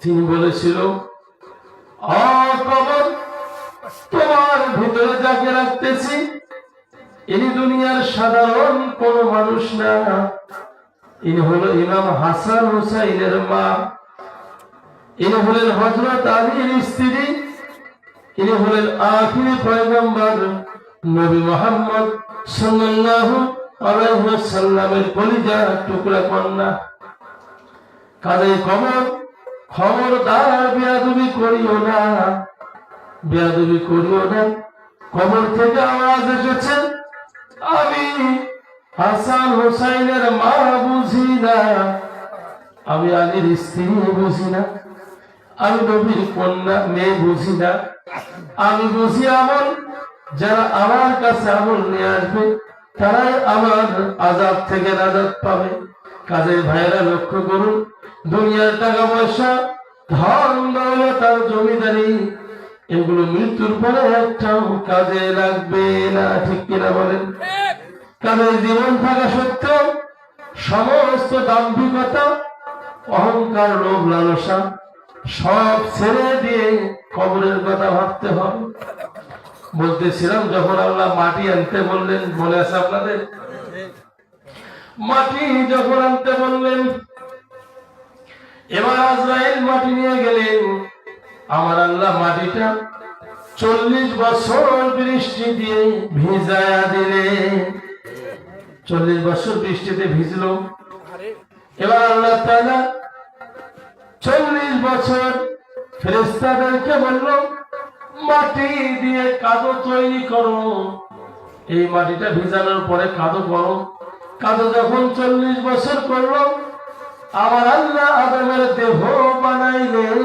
তিনি বলেছিল, কবর, তোমার ভিতরে যাকে রাখতেছি ইনি দুনিয়ার সাধারণ কোন মানুষ না, ইনি হলো ইমাম হাসান হুসাইনের মা, ইনি হলেন হযরত আলীর স্ত্রী, ইনি হলেন আখিরি পয়গম্বর নবী মুহাম্মদ সাল্লাল্লাহু আলাইহি ওয়াসাল্লামের কলিজার টুকরা কন্যা। কাজে খবরদার বেয়াদবি করিও না, বেয়াদবি করিও না। কবর থেকে আওয়াজ এসেছে, আমি হাসান হুসাইনের মা বুঝি না, আমি আলীর স্ত্রী বুঝি না, আমি নবীর কন্যা মেয়ে বুঝি না, আমি বুঝি আমল। যারা আমার কাছে আমল নিয়ে আসবে তারাই আমার আযাব থেকে নাজাত পাবে। কাজে ভাইরা, লক্ষ্য করুন, দুনিয়ার টাকা পয়সা, ধন দৌলত আর জমিদারি, এগুলো মৃত্যুর পরে একটাও কাজে লাগবে না, ঠিক কিনা বলেন? কাজে জীবন থাকা সত্ত্বেও সমস্ত দাম্ভিকতা, অহংকার, লোভ লালসা সব ছেড়ে দিয়ে কবরের কথা ভাবতে হবে। বলতেছিলাম, যখন আল্লাহ মাটি আনতে বললেন, মনে আছে আপনাদের? মাটি যখন আনতে বললেন, এবার আজরাইল মাটি নিয়ে গেলেন। আমার আল্লাহ মাটিটা 40 বছর বৃষ্টি দিয়ে ভিজায়া দিলেন। 40 বছর বৃষ্টিতে ভিজলো। এবার আল্লাহ তাআলা 40 বছর ফেরেশতাদেরকে বলল, মাটি দিয়ে কাদো তৈরি করো, এই মাটিটা ভিজানোর পরে কাদো করো। কাদো যখন 40 বছর করলো, আমার আল্লাহ আদমের দেহ বানাইলেন।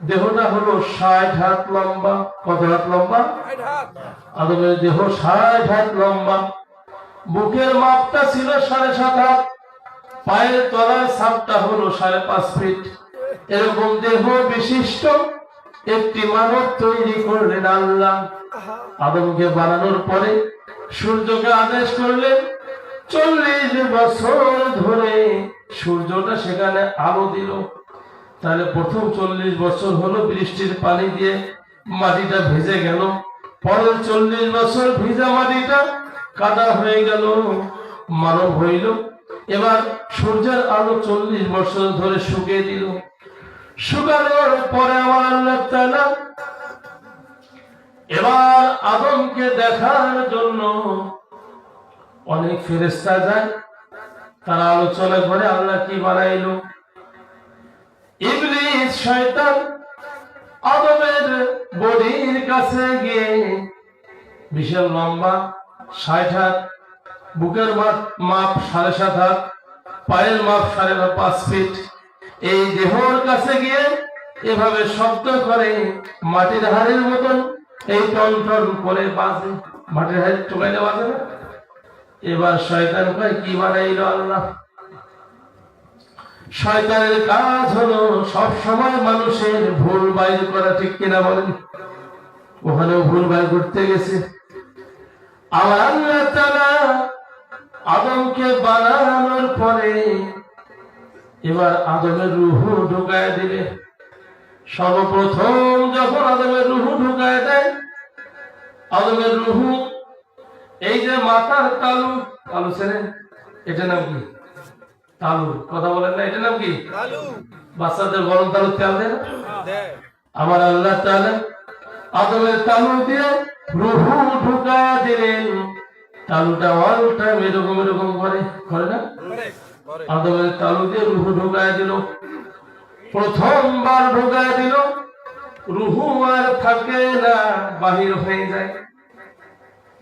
দেহটা হলো 60 হাত লম্বা। কত হাত লম্বা? আদমের দেহ 60 হাত লম্বা। বুকের মাপটা ছিল 7.5 হাত, পায়ের তলার ছাপটা হলো 5.5 ফিট। এরকম দেহ বিশিষ্ট একটি মানব তৈরি করলেন আল্লাহ। আদমকে বানানোর পরে সূর্যকে আদেশ করলেন 40 বছর ধরে সূর্যটা সেখানে আলো দিল। তাহলে প্রথম 40 বছর হলো বৃষ্টির পানি দিয়ে মাটিটা ভিজে গেল, পরের 40 বছর ভিজা মাটিটা কাদা হয়ে গেল, মানব হইল। এবার সূর্যের আলো 40 বছর ধরে শুকিয়ে দিল। শুকানোর পরে আমার আল্লাহ তাআলা এবার আদমকে দেখার জন্য অনেক ফেরেশতা যায়, তারা আলোচনা করে আল্লাহ কি বানাইলো। ইবলিস শয়তান আদমের বডির কাছে গিয়ে বিশাল লম্বা 60 হাত, বুকের মাপ 7.5 হাত, পায়ের মাপ 5.5 ফিট, এই দেহর কাছে গিয়ে এভাবে শব্দ করে মাটির হাড়ের মতন এই টন টন করে বাজে, মাটির হাড় টোকাইলে বাজে না। এবার শয়তান কয় কি বানাইলো আল্লাহ। শয়তানের কাজ হলো সব সময় মানুষের ভুল বাইর করা, ঠিক কিনা বলেন? ওখানেও ভুল বাইর করতে গেছে। আমার আল্লাহ তাআলা আদমকে বানানোর পরে এবার আদমের রূহ ঢুকায় দিলে। সর্বপ্রথম যখন আদমের রূহ ঢুকায় দেয়, আদমের রূহ এই যে মাথার তালু, তালু ছেড়ে এটা নাম কি? তালু, কথা বলেন না, এটা নাম কি? বাচ্চাদের গরম তালু তেল দেয়। আমার আল্লাহ তাআলা আদমের তালু দিয়ে রূহ ঢুকায় দিলেন। তালুটা অল টাইম এরকম এরকম করে না? আদমের তালু দিয়ে রূহ ঢুকায় দিল। প্রথমবার ঢুকায় দিল, রূহ আর থাকে না, বাহির হয়ে যায়।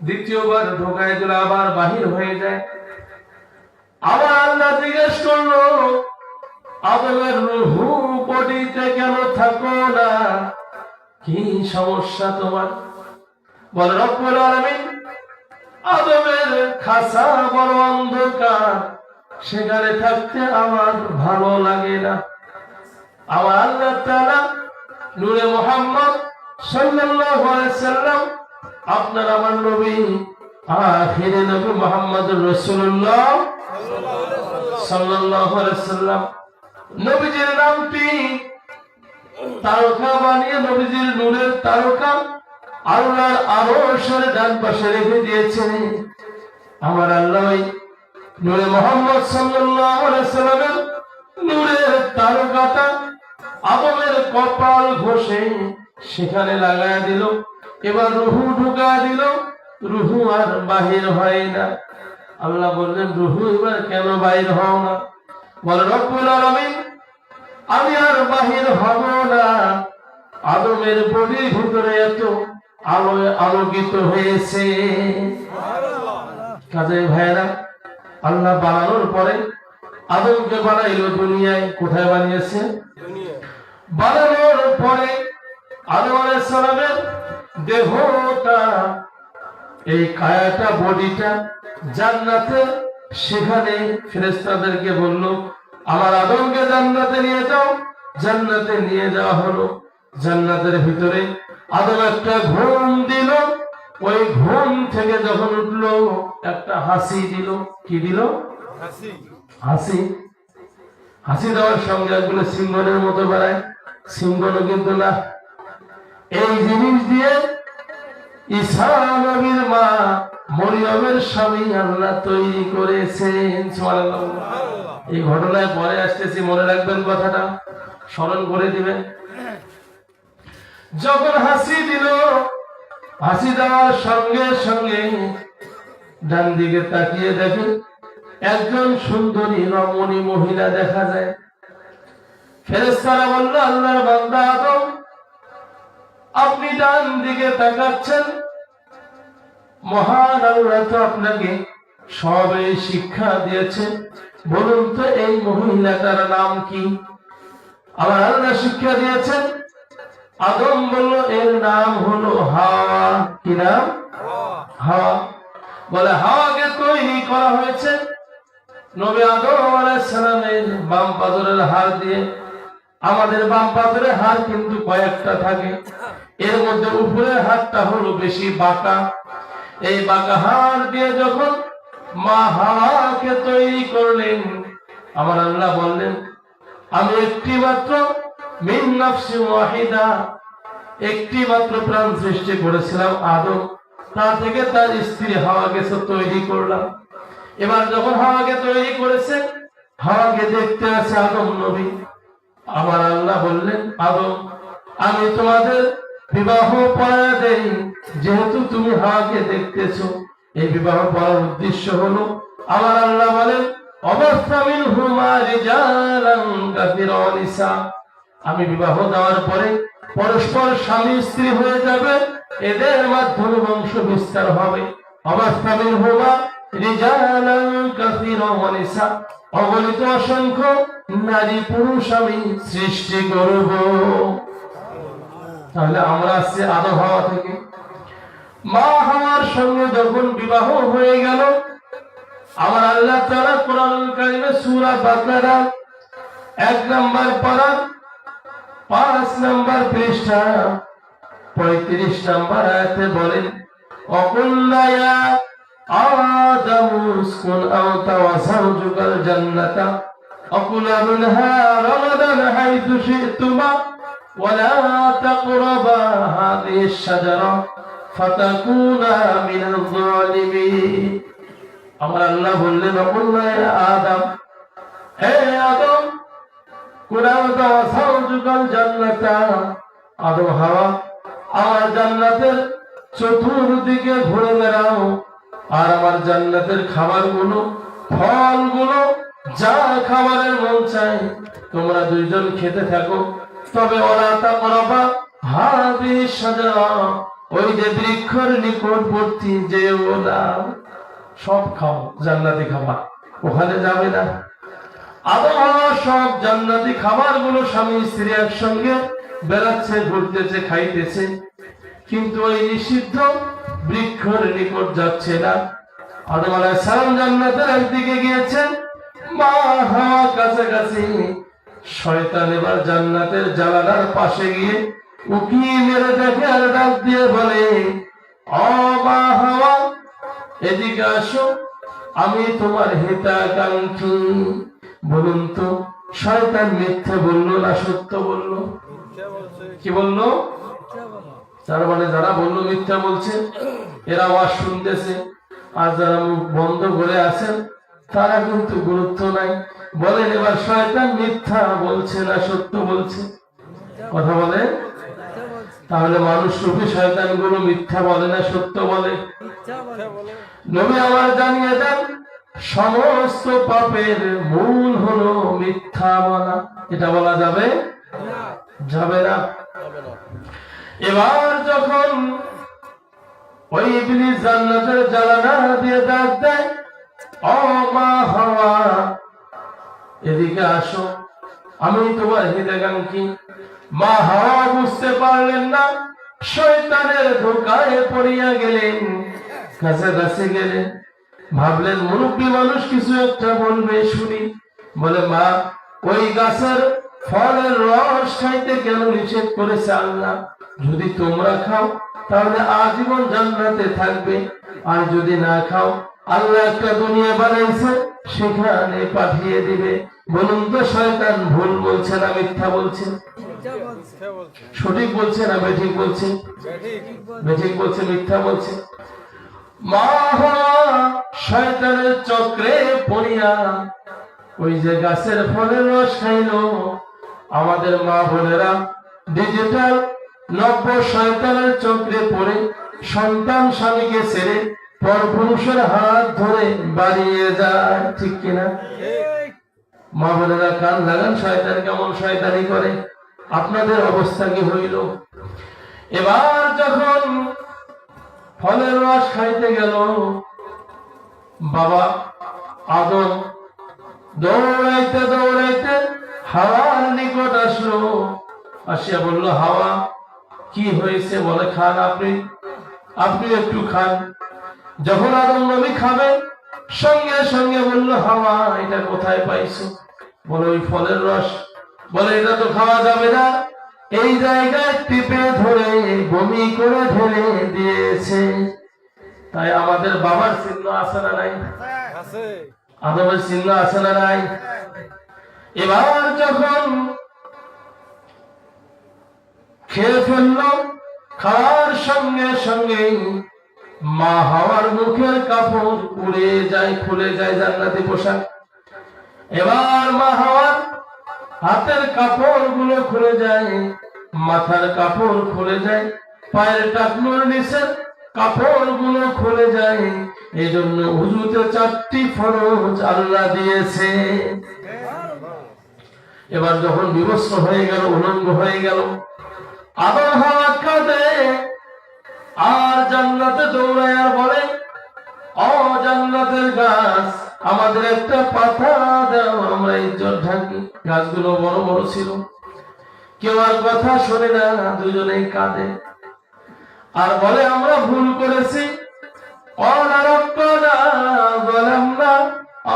দ্বিতীয়বার ঢুকায় দিল, আবার বাহির হয়ে যায়। আবার আল্লাহ জিজ্ঞেস করলো আদমের রূহ বডিতে কেন থাকো না, কি সমস্যা তোমার? বলে রব্বুল আলামিন আদমের খাসা বড় অন্ধকার, সেখানে থাকতে আমার ভালো লাগে না। আমার আল্লাহ তাআলা নূরে মুহাম্মদ সাল্লাল্লাহু আলাইহি সাল্লাম, আপনার আমার নবী আখিরে নবী মুহাম্মদুর রাসূলুল্লাহ সাল্লাল্লাহু আলাইহি সাল্লাম, নবীজির নামটি তারকা বানিয়ে নবীজির নূরের তারকা আল্লাহর আরশের ডান পাশে রেখে দিয়েছেন। আমার আল্লাহ নূরে মুহাম্মদ সাল্লাল্লাহু আলাইহি সাল্লামের নূরের তারকাটা আদমের কপাল ঘষে সেখানে লাগায় দিল। এবার রূহ ঢুকা দিল, রূহ আর বাহির হয় না। আল্লাহ বললেন রূহ এবার কেন বাহির হও না? বলে রব্বুল আলামিন আমি আর বাহির হব না, আদমের বডির ভিতরে এত আলোয় আলোকিত হয়েছে। কাজে ভাইরা, আল্লাহ বানানোর পরে আদমকে বানাইলো দুনিয়ায়। কোথায় বানিয়েছে? বানানোর পরে আদম আলাইহিস সালামের দেহটা, এই কায়াটা, বডিটা জান্নাতে, সেখানে ফেরেশতাদেরকে বলল আমার আদমকে জান্নাতে নিয়ে যাও। জান্নাতে নিয়ে যাওয়া হলো। জান্নাতের ভিতরে আদম একটা ঘুম দিল। ওই ঘুম থেকে যখন উঠলো একটা হাসি দিল। কি দিল? হাসি। হাসি দেওয়ার সঙ্গে একগুলো সিংহনের মতো বেড়ায়, সিংহনও কিন্তু না। এই জিনিস দিয়ে ঈসা নবীর মা মরিয়মের স্বামী আল্লাহ তৈরি করেছেন। সুবহানাল্লাহ। এই ঘটনায় পরে আসতেছি, মনে রাখবেন কথাটা, স্মরণ করে দিবেন। যখন হাসি দিল, হাসি দেওয়ার সঙ্গে সঙ্গে ডান দিকে তাকিয়ে দেখে একজন সুন্দরী রমণী মহিলা দেখা যায়। ফেরেশতারা বলল আল্লাহর বান্দা আদম, আপনি ডান দিকে তাকাচ্ছেন, মহান আল্লাহ তো আপনাকে সবে শিক্ষা দিয়েছে, বলুন তো এই মহিলাটার নাম কি? আমার আল্লাহ শিক্ষা দিয়েছেন। আদম বলল এর নাম হলো হাওয়া। কি নাম? হাওয়া। বলে হাওয়াকে তৈরি করা হয়েছে নবী আদম আলাইহিস সালামের বাম পাজরের হাড় দিয়ে। আমাদের বাম পাথরের হাড় কিন্তু কয়েকটা থাকে, এর মধ্যে উপরের হাড়টা হলো বেশি বাঁকা। এই বাঁকা হাড় দিয়ে যখন মা হাওয়াকে তৈরি করলেন, আমার আল্লাহ বললেন আমি একটি মাত্র মিন নাফসি ওয়াহিদা, একটি মাত্র প্রাণ সৃষ্টি করেছিলাম আদম, তা থেকে তার স্ত্রী হাওয়াকে তৈরি করলাম। এবার যখন হাওয়াকে তৈরি করেছে, হাওয়াকে দেখতে আছে আদম নবী। আমার আল্লাহ বললেন আদম আমি তোমাদের বিবাহ পড়ায়া দেই, যেহেতু তুমি হাওয়াকে দেখতেছো। এই বিবাহ পড়ার উদ্দেশ্য হলো, আমার আল্লাহ বলেন আমি বিবাহ দেওয়ার পরে পরস্পর স্বামী স্ত্রী হয়ে যাবে, এদের মাধ্যমে বংশ বিস্তার হবে। অগণিত অসংখ্য নারী পুরুষ আমি সৃষ্টি করব। তাহলে আমরা আসছি আদম হাওয়া থেকে। মা হাওয়ার সঙ্গে যখন বিবাহ হয়ে গেল, আমার আল্লাহ তাআলা কোরআনুল কারীমে সূরা বাকারা 1 নম্বর পারা 5 নম্বর পৃষ্ঠা 35 নম্বর আয়াতে বলেন ওয়াকুল্লা ইয়া আদামু উসকুন আনতা ওয়া যাওজুকাল জান্নাতা ওয়াকুলা মিনহা রাগাদান হাইথু শি'তুমা ওয়া লা তাকরাবা হাযিহিশ শাজারা ফাতাকুনা মিনাল যালিমিন। আমার আল্লাহ বললেন ওয়াকুল্লা ইয়া আদম, হে আদম কুনাউতা ওয়া যাওজুকাল জান্নাতা, আদম হাওয়া আমার জান্নাতের চতুর্দিকে ঘুরে বেড়াও, আর আমার জান্নাতের খাবারগুলো ফলগুলো যা খাবারের মন চাই তোমরা দুইজন খেতে থাকো। তবে ওরা তাকরাবা হাযিহিশ শাজারা, ওই যে বৃক্ষের নিকটবর্তী যে ওলা সব খাও, জান্নাতি খাবার ওখানে যাবে না। আদম হাওয়া সব জান্নাতি খাবারগুলো স্বামী স্ত্রী একসঙ্গে বেড়াচ্ছে, ঘুরতেছে, খাইতেছে, কিন্তু ওই নিষিদ্ধ বৃক্ষের নিকট যাচ্ছে না। আদম আলাইহিস সালাম জান্নাতের একদিকে গিয়েছেন, মা হাওয়া কাছাকাছি। শয়তান এবার জান্নাতের জানালার পাশে গিয়ে উকি মেরে দেখে আর ডাক দিয়ে বলে ও মা হাওয়া এদিকে আসো, আমি তোমার হিতাকাঙ্ক্ষী। বলুন তো শয়তান মিথ্যে বললো না সত্য বললো? কি বললো? তার মানে যারা বললো মিথ্যা বলছে, এরা আওয়াজ শুনতেছে, আর যারা মুখ বন্ধ করে আছেন তারা কিন্তু গুরুত্ব নাই। বলেন এবার শয়তান মিথ্যা বলছে না সত্য বলছে? কথা বলে। তাহলে মানুষ রূপী শয়তান গুলো মিথ্যা বলে না সত্য বলে? নবী আমার জানিয়ে দেন সমস্ত পাপের মূল হলো মিথ্যা বলা। এটা বলা যাবে? যাবে না। এবার যখন ওই ইবলিস জান্নাতের জানালা দিয়ে ডাক দেয় ও মা হাওয়া এদিকে আসো, আমি তোমার হিতাকাঙ্ক্ষী। মা হাওয়া বুঝতে পারলেন না, শয়তানের ধোঁকায় পড়িয়া গেলেন, কাছাকাছি গেলেন, ভাবলেন মুরব্বী মানুষ কিছু একটা বলবে শুনি। বলে মা ওই গাছের ফলের রস খাইতে কেন নিষেধ করেছে আল্লাহ? যদি তোমরা খাও তাহলে আজীবন জান্নাতে থাকবে, আর যদি না খাও আল্লাহ একটা দুনিয়া বানাইছে সেখানে পাঠিয়ে দিবে। বলুন তো শয়তান ভুল বলছে না মিথ্যা বলছে? সঠিক বলছে না বেঠিক বলছে? বেঠিক বলছে, মিথ্যা বলছে। মা শয়তানের চক্রে পড়িয়া ওই যে গাছের ফলের রস খাইলো। আমাদের মা বোনেরা ডিজিটাল নব্য শয়তানের চক্রে পড়ে সন্তান স্বামীকে ছেড়ে পরপুরুষের হাত ধরে বাড়িয়ে যায়, ঠিক কিনা? মা বোনেরা কান লাগান, শয়তান কেমন শয়তানি করে। আপনাদের অবস্থা কি হইল? এবার যখন ফলের রস খাইতে গেল, বাবা আদম দৌড়াইতে দৌড়াইতে হাওয়ার নিকট আসলো। আসিয়া বলল হাওয়া কি হয়েছে? বলে খান আপনি, আপনি একটু খান। যখন আদম নবী খাবে সঙ্গে সঙ্গে বলল হাওয়া এটা কোথায় পাইছো? বলে ওই ফলের রস বলে এটা তো খাওয়া যাবে না, এই জায়গায় টিপে ধরে বমি করে ঢেলে দিয়েছে। তাই আমাদের বাবার চিহ্ন আছে না নাই? আদমের চিহ্ন আছে না নাই? এবার যখন খেয়ে ফেললো, খাওয়ার সঙ্গে সঙ্গে মা হাওয়ার মুখের কাপড় উড়ে যায়, খুলে যায় জান্নাতি পোশাক। এবার মা হাওয়ার হাতের কাপড় গুলো খুলে যায়, মাথার কাপড় খুলে যায়, পায়ের টাকনুর নিচে কাপড় গুলো খুলে যায়। এই জন্য উযুতে 4টি ফরজ আল্লাহ দিয়েছে। এবার যখন বিবস্ত্র হয়ে গেল, উলঙ্গ হয়ে গেল, আবার হাওয়া কাঁদে আর জান্নাতে দৌড়ায় আর বলে, ও জান্নাতের গাছ, আমাদের একটা পাতা দাও, আমরা ইজ্জত ঢাকি। গাছগুলো বড় বড় ছিল, কেউ আর কথা শোনে না, দুজনেই কাঁদে আর বলে আমরা ভুল করেছি। قَالَ رَبَّنَا ظَلَمْنَا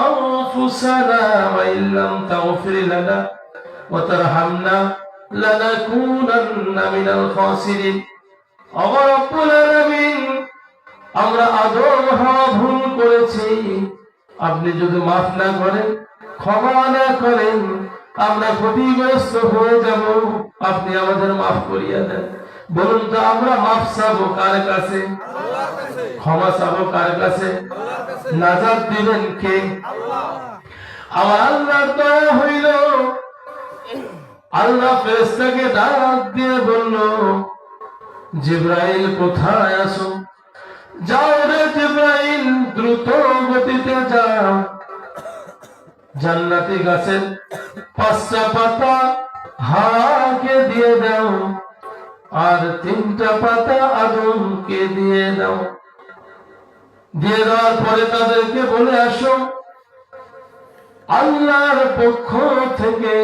أَنفُسَنَا وَإِن لَّمْ تَغْفِرْ لَنَا وَتَرْحَمْنَا لَنَكُونَنَّ مِنَ الْخَاسِرِينَ। ওগো রব্বুল আলামিন, আমরা আদম হাওয়া ভুল করেছি, আপনি যদি মাফ না করেন, ক্ষমা না করেন, আমরা ক্ষতিগ্রস্ত হয়ে যাব, আপনি আমাদের মাফ করিয়া দেন। বলুন তো আমরা মাফ চাবো কার কাছে? ক্ষমা চাবো কার কাছে? নাজাত দিবেন কে? আমার আল্লাহর দয়া হইল, আল্লাহ ফেরেশতাকে ডাক দিয়ে বলল, জিবরাইল কোথায় আছো? যাও রে জিবরাইল, দ্রুত গতিতে যাও, জান্নাতি গাছের 5টা পাতা হাওয়াকে দিয়ে দাও আর 3টা পাতা আদমকে দিয়ে দাও। দিয়ে দেওয়ার পরে তাদেরকে বলে আসো, আল্লাহর পক্ষ থেকে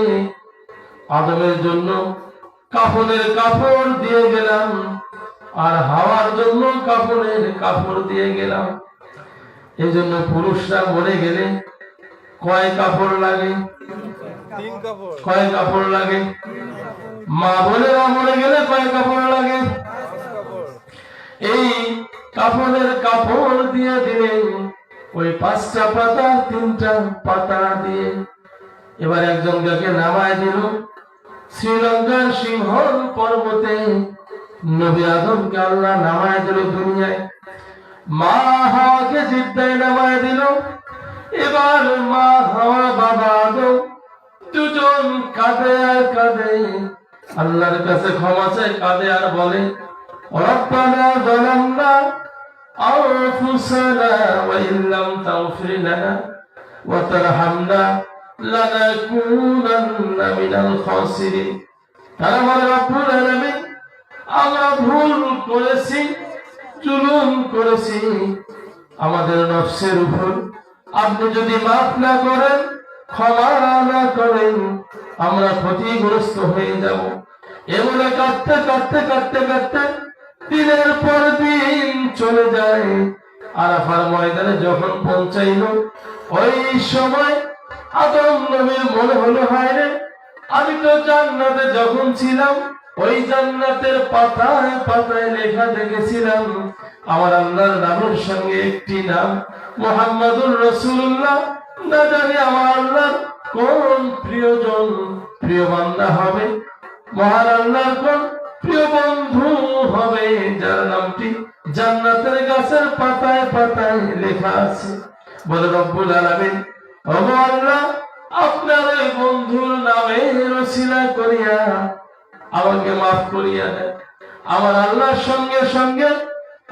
আদমের জন্য কাফনের কাপড় দিয়ে গেলাম আর হাওয়ার জন্য কাফনের কাপড় দিয়ে গেলাম। এই জন্য পুরুষরা মরে গেলে কয় কাপড় লাগে? 3 কাপড়। কয় কাপড় লাগে? মা বোনেরা মরে গেলে কয় কাপড় লাগে? 5 কাপড়। এই কাফনের কাপড় দিয়ে দিলে ওই 5টা পাতা 3টা পাতা দিয়ে। এবার একজনকে নামায় দিল শ্রীলঙ্কার সিংহল পর্বতে, নবী আদমকে আল্লাহ নামায় দিল দুনিয়ায়, মা হাওয়াকে জিদ্দায় নামায় দিল। এবার মা হাওয়া বাবা আদম দুজন কাঁদে আর কাঁদে, আল্লাহর কাছে ক্ষমা চায়, কাঁদে আর বলে, রব্বানা যালামনা আনফুসানা ওয়া ইন লাম তাগফির লানা ওয়া তারহামনা লানাকুনান্না মিনাল খাসিরিন। তারা বলে, রব্বুল আলামিন, আমরা ভুল করেছি, জুলুম করেছি আমাদের নফসের উপর, আপনি যদি মাফ না করেন, ক্ষমা না করেন, আমরা ক্ষতিগ্রস্ত হয়ে যাব। এমনে কাঁদতে কাঁদতে কাঁদতে কাঁদতে দিনের পর দিন চলে যায়। আরাফার ময়দানে যখন পৌঁছাইল, ওই সময় আদম নবীর মনে হলো, হায় রে, আমি তো জান্নাতে যখন ছিলাম, ওই জান্নাতের পাতায় পাতায় লেখা দেখেছিলাম আমার আল্লাহর নামের সঙ্গে একটি নাম মুহাম্মাদুর রাসূলুল্লাহ। না জানি আমার আল্লাহর কোন প্রিয়জন, প্রিয় বান্দা হবে, মহান আল্লাহর কোন প্রিয় বন্ধু হবে, যার নামটি জান্নাতের গাছের পাতায় পাতায় লেখা আছে। বলে, রব্বুল আলামিন, ওগো আল্লাহ, আপনার ওই বন্ধুর নামে রসিলা করিয়া আমাকে মাফ করিয়া দেন। আমার আল্লাহর সঙ্গে সঙ্গে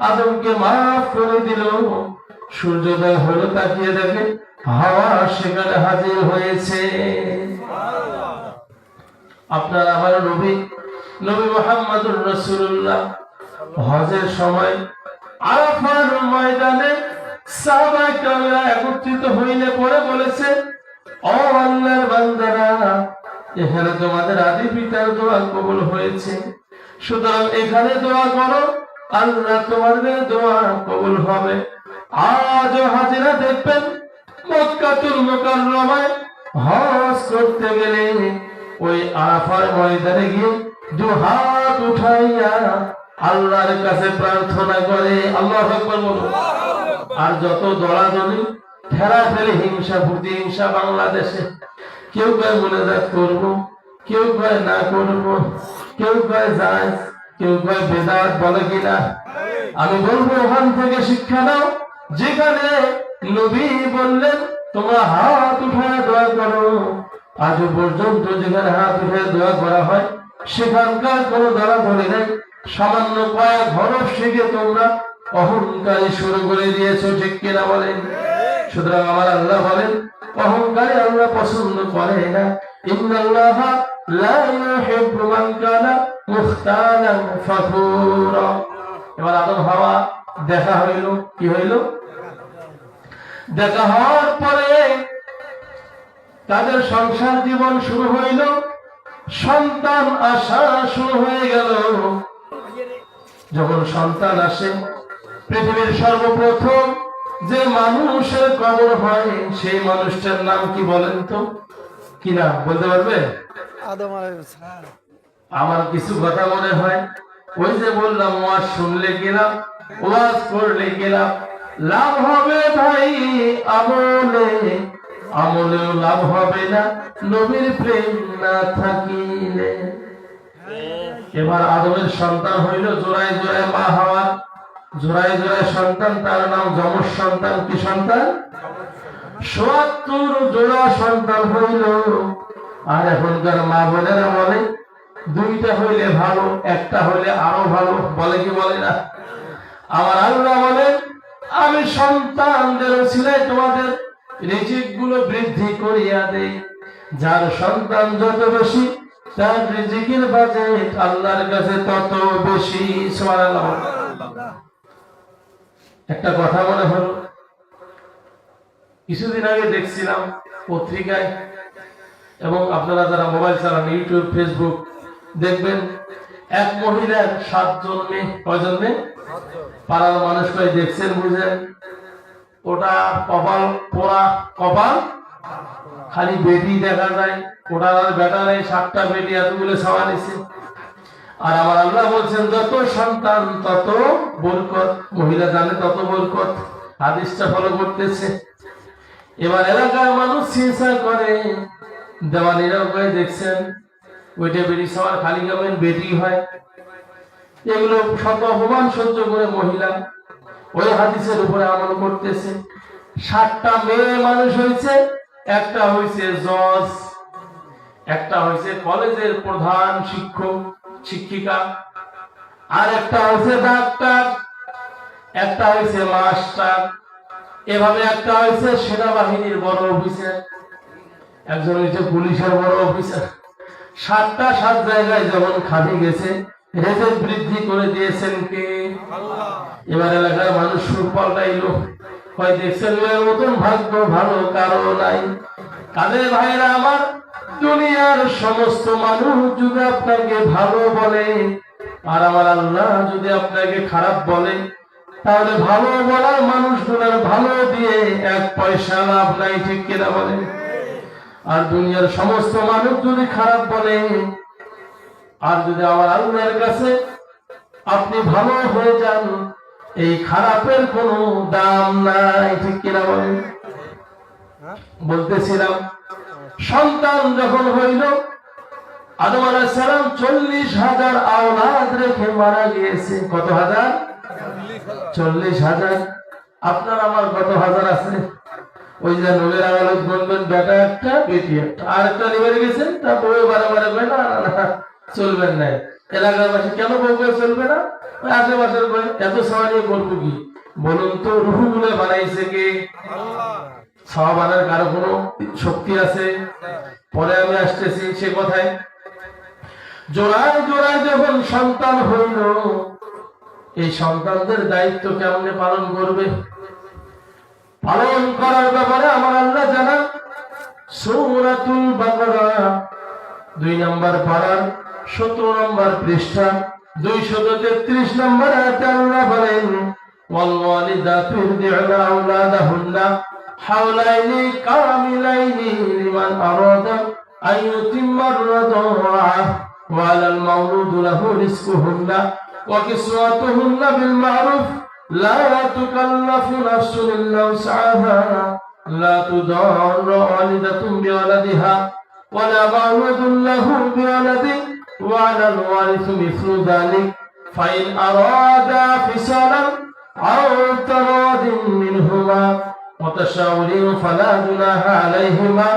আদমকে মাফ করে দিল। সূর্যোদয় হলো, তাকিয়ে দেখে হাওয়া সেখানে হাজির হয়েছে। আপনার আমার নবী, নবী মুহাম্মদুর রাসূলুল্লাহ হজের সময় আরাফার ময়দানে সাহাবায়ে কেরামরা একত্রিত হইলে পরে বলেছে, ও আল্লাহর বান্দারা, এখানে তোমাদের আদি পিতার দোয়া কবুল হয়েছে, সুতরাং এখানে দোয়া করো, আল্লাহ তোমাদের দোয়া কবুল হবে। আজও হাজিরা দেখবেন মক্কাতুল মুকাররমায় হজ করতে গেলে ওই আরাফার ময়দানে গিয়ে দু হাত উঠাইয়া আল্লাহর কাছে প্রার্থনা করে, আল্লাহু আকবার বলো। আর যত দলাদলি ঠেলাঠেলি হিংসা প্রতিহিংসা বাংলাদেশে, কেউ কয় মোনাজাত করব, কেউ কয় না করব, কেউ কয় জায়েজ, কেউ কয় বেদাত, বলে কিনা? আমি বলবো ওখান থেকে শিক্ষা নাও, যেখানে নবী বললেন তোমরা হাত উঠায় দোয়া করো, আজও পর্যন্ত যেখানে হাত উঠায় দোয়া করা হয় সেখানকার কোনো দলাদলি নেই। সামান্য কয়েক হরফ শিখে তোমরা অহংকারী শুরু করে দিয়েছো, ঠিক কিনা বলেন? সুতরাং আমার আল্লাহ বলেন অহংকারী আল্লাহ পছন্দ করে না। ইন্নাল্লাহা লা ইউহিব্বু মান কানা মুখতালান ফাখুরা। এবার আদম হাওয়া দেখা হইল, কি হইল? দেখা হওয়ার পরে তাদের সংসার জীবন শুরু হইল, সন্তান আসা শুরু হয়ে গেল। যখন সন্তান আসে, পৃথিবীর সর্বপ্রথম যে মানুষের কবর হয় সেই মানুষটার নাম কি বলেন তো? কি নাম বলতে পারবে? আদম আলাইহিস সালাম। আমার কিছু কথা মনে হয়, ওই যে বললাম ওয়াজ শুনলে গেলাম, ওয়াজ করলে গেলাম, লাভ হবে ভাই আমলে, আমলেও লাভ হবে না নবীর প্রেম না থাকিলে। এবার আদমের সন্তান হইল জোড়ায় জোড়ায় মা হাওয়া, জোড়ায় জোড়ায় সন্তান, তার নাম যমজ সন্তান। কি সন্তান? ৭৭ জোড়া সন্তান হইল। আর এখনকার মা বোনেরা বলে দুইটা হইলে ভালো, একটা হইলে আরো ভালো, বলে কি বলে না? আমার আল্লাহ বলেন আমি সন্তানদের উসিলায় তোমাদের রিজিক গুলো বৃদ্ধি করিয়া দেই। যার সন্তান যত বেশি তার রিজিকের বাজেট আল্লাহর কাছে তত বেশি। সুবহানাল্লাহ। একটা কথা মনে হলো, কিছুদিন আগে দেখছিলাম পত্রিকায়, এবং আপনারা যারা মোবাইল চালান ইউটিউব ফেসবুক দেখবেন, এক মহিলার ৭ জন মেয়ে, কয়জন মেয়ে? পাড়ার মানুষ কয় দেখছেন বুঝেন, ওটা কপাল পোড়া, কপাল খালি বেটি দেখা যায়, ওটার আর বেটা নেই, 7টা বেটি এতগুলো ছাওয়া নিছে। আর আমার আল্লাহ বলছেন যত সন্তান তত বরকত, মহিলা জানে তত বরকত, হাদিসটা ফলো করতেছে। এবার এলাকার মানুষ চিন্তা করে, দেওয়ানিরাও করে দেখছেন ওইটা বেটি ছাওয়ার খালি কেমন বেটি হয়, এগুলো শত অপমান সহ্য করে মহিলা ওই হাদিসের উপরে আমল করতেছে। 7টা মেয়ে মানুষ হয়েছে, একটা হয়েছে জজ, একটা হয়েছে কলেজের প্রধান শিক্ষক শিক্ষিকা, আর একটা হয়েছে ডাক্তার, একটা হয়েছে মাস্টার, এভাবে একটা হয়েছে সেনাবাহিনীর বড় অফিসার, একজন হয়েছে পুলিশের বড় অফিসার। 7টা 7 জায়গায় যেমন খালি গেছে, রেজেক বৃদ্ধি করে দিয়েছেন কে? আল্লাহ। এবার এলাকার মানুষ সুর পাল্টাইল, হয় দেখছেন এর মতন ভাগ্য ভালো কারো নাই। কাদের ভাইরা আমার, দুনিয়ার সমস্ত মানুষ যদি আপনাকে ভালো বলে আর আমার আল্লাহ যদি আপনাকে খারাপ বলে, তাহলে ভালো বলার মানুষগুলোর ভালো দিয়ে 1 পয়সা লাভ নাই, ঠিক কিনা বলেন? আর দুনিয়ার সমস্ত মানুষ যদি খারাপ বলে আর যদি আমার আল্লাহর কাছে আপনি ভালো হয়ে যান, এই খারাপের কোনো দাম নাই, ঠিক কিনা বলেন? বলতেছিলাম সন্তান যখন হইল, আদম আলাইহিস সালাম 40,000 আওলাদ রেখে মারা গিয়েছে। কত হাজার? 40,000। আপনার আমার কত হাজার আছে? ওই যে নবীর আওলাদ বলবেন বেটা একটা বেটি একটা, আর একটা নিয়ে গেছেন, তা বউ বারে কয় না না চলবেন না। এলাকার বাসী কেন বউ চলবে না? ওই আশেপাশের কয় এত ছাওয়া নিয়ে করবো কি? বলুন তো রুহুগুলো বানাইছে কে? আল্লাহ। ছাওয়া বানার কারো কোনো শক্তি আছে? পরে আমি আসতেছি সে কথায়। জোড়ায় জোড়ায় যখন সন্তান হইল, এই সন্তানদের দায়িত্ব কেমনে পালন করবে? পালন করার ব্যাপারে আমার আল্লাহ জানান সূরাতুল বাকারা 2 নম্বর পারার 17 নম্বর পৃষ্ঠা 233 নম্বর আয়াতে আল্লাহ বলেন, ওয়াল ওয়ালিদাতু ইরদি'না আওলাদাহুন্না হাওলাইনি কামিলাইনি লিমান আরাদা أن يتم الرضاعة وعلى المولود له رزقهن وكسوتهن بالمعروف لا تكلف نفس إلا وسعها لا تضار والدة بولدها ولا مولود له بولده وعلى الوارث مثل ذلك فإن أرادا فصالا أو تراض منهما وتشاور فلا جناح عليهما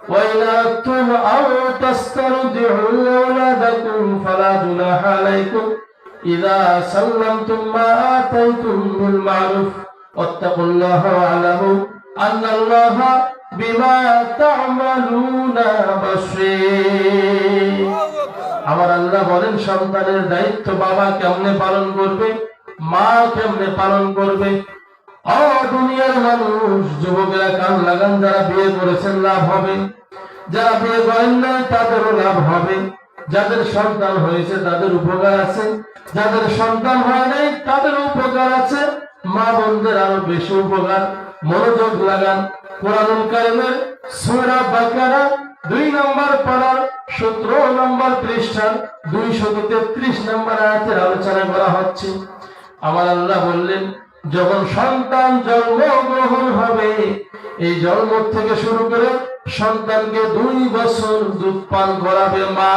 وإن أردتم أن تسترضعوا أولادكم فلا جناح عليكم إذا سلمتم ما آتيتم بالمعروف واتقوا الله واعلموا أن الله بما تعملون بصير আমার আল্লাহ বলেন সন্তানের দায়িত্ব বাবা কেমনে পালন করবে, মা কেমনে পালন করবে। ও দুনিয়ার মানুষ, যুবকেরা কান লাগান, যারা বিয়ে করেছেন লাভ হবে, যারা বিয়ে করেন না তাদেরও লাভ হবে। যাদের সন্তান হয়েছে তাদের উপকার আছে, যাদের সন্তান হয় নাই তাদের উপকার আছে। মা বোনদের আরো বেশি উপকার। মনোযোগ লাগান। কোরআনুল কারীমের সূরা বাকারা 2 নম্বর পারার 17 নম্বর পৃষ্ঠার 233 নম্বর আয়াতের আলোচনা করা হচ্ছে। আমার আল্লাহ বললেন, যখন সন্তান জন্মগ্রহণ হবে, এই জন্ম থেকে শুরু করে সন্তানকে 2 বছর দুধ পান করাবে মা।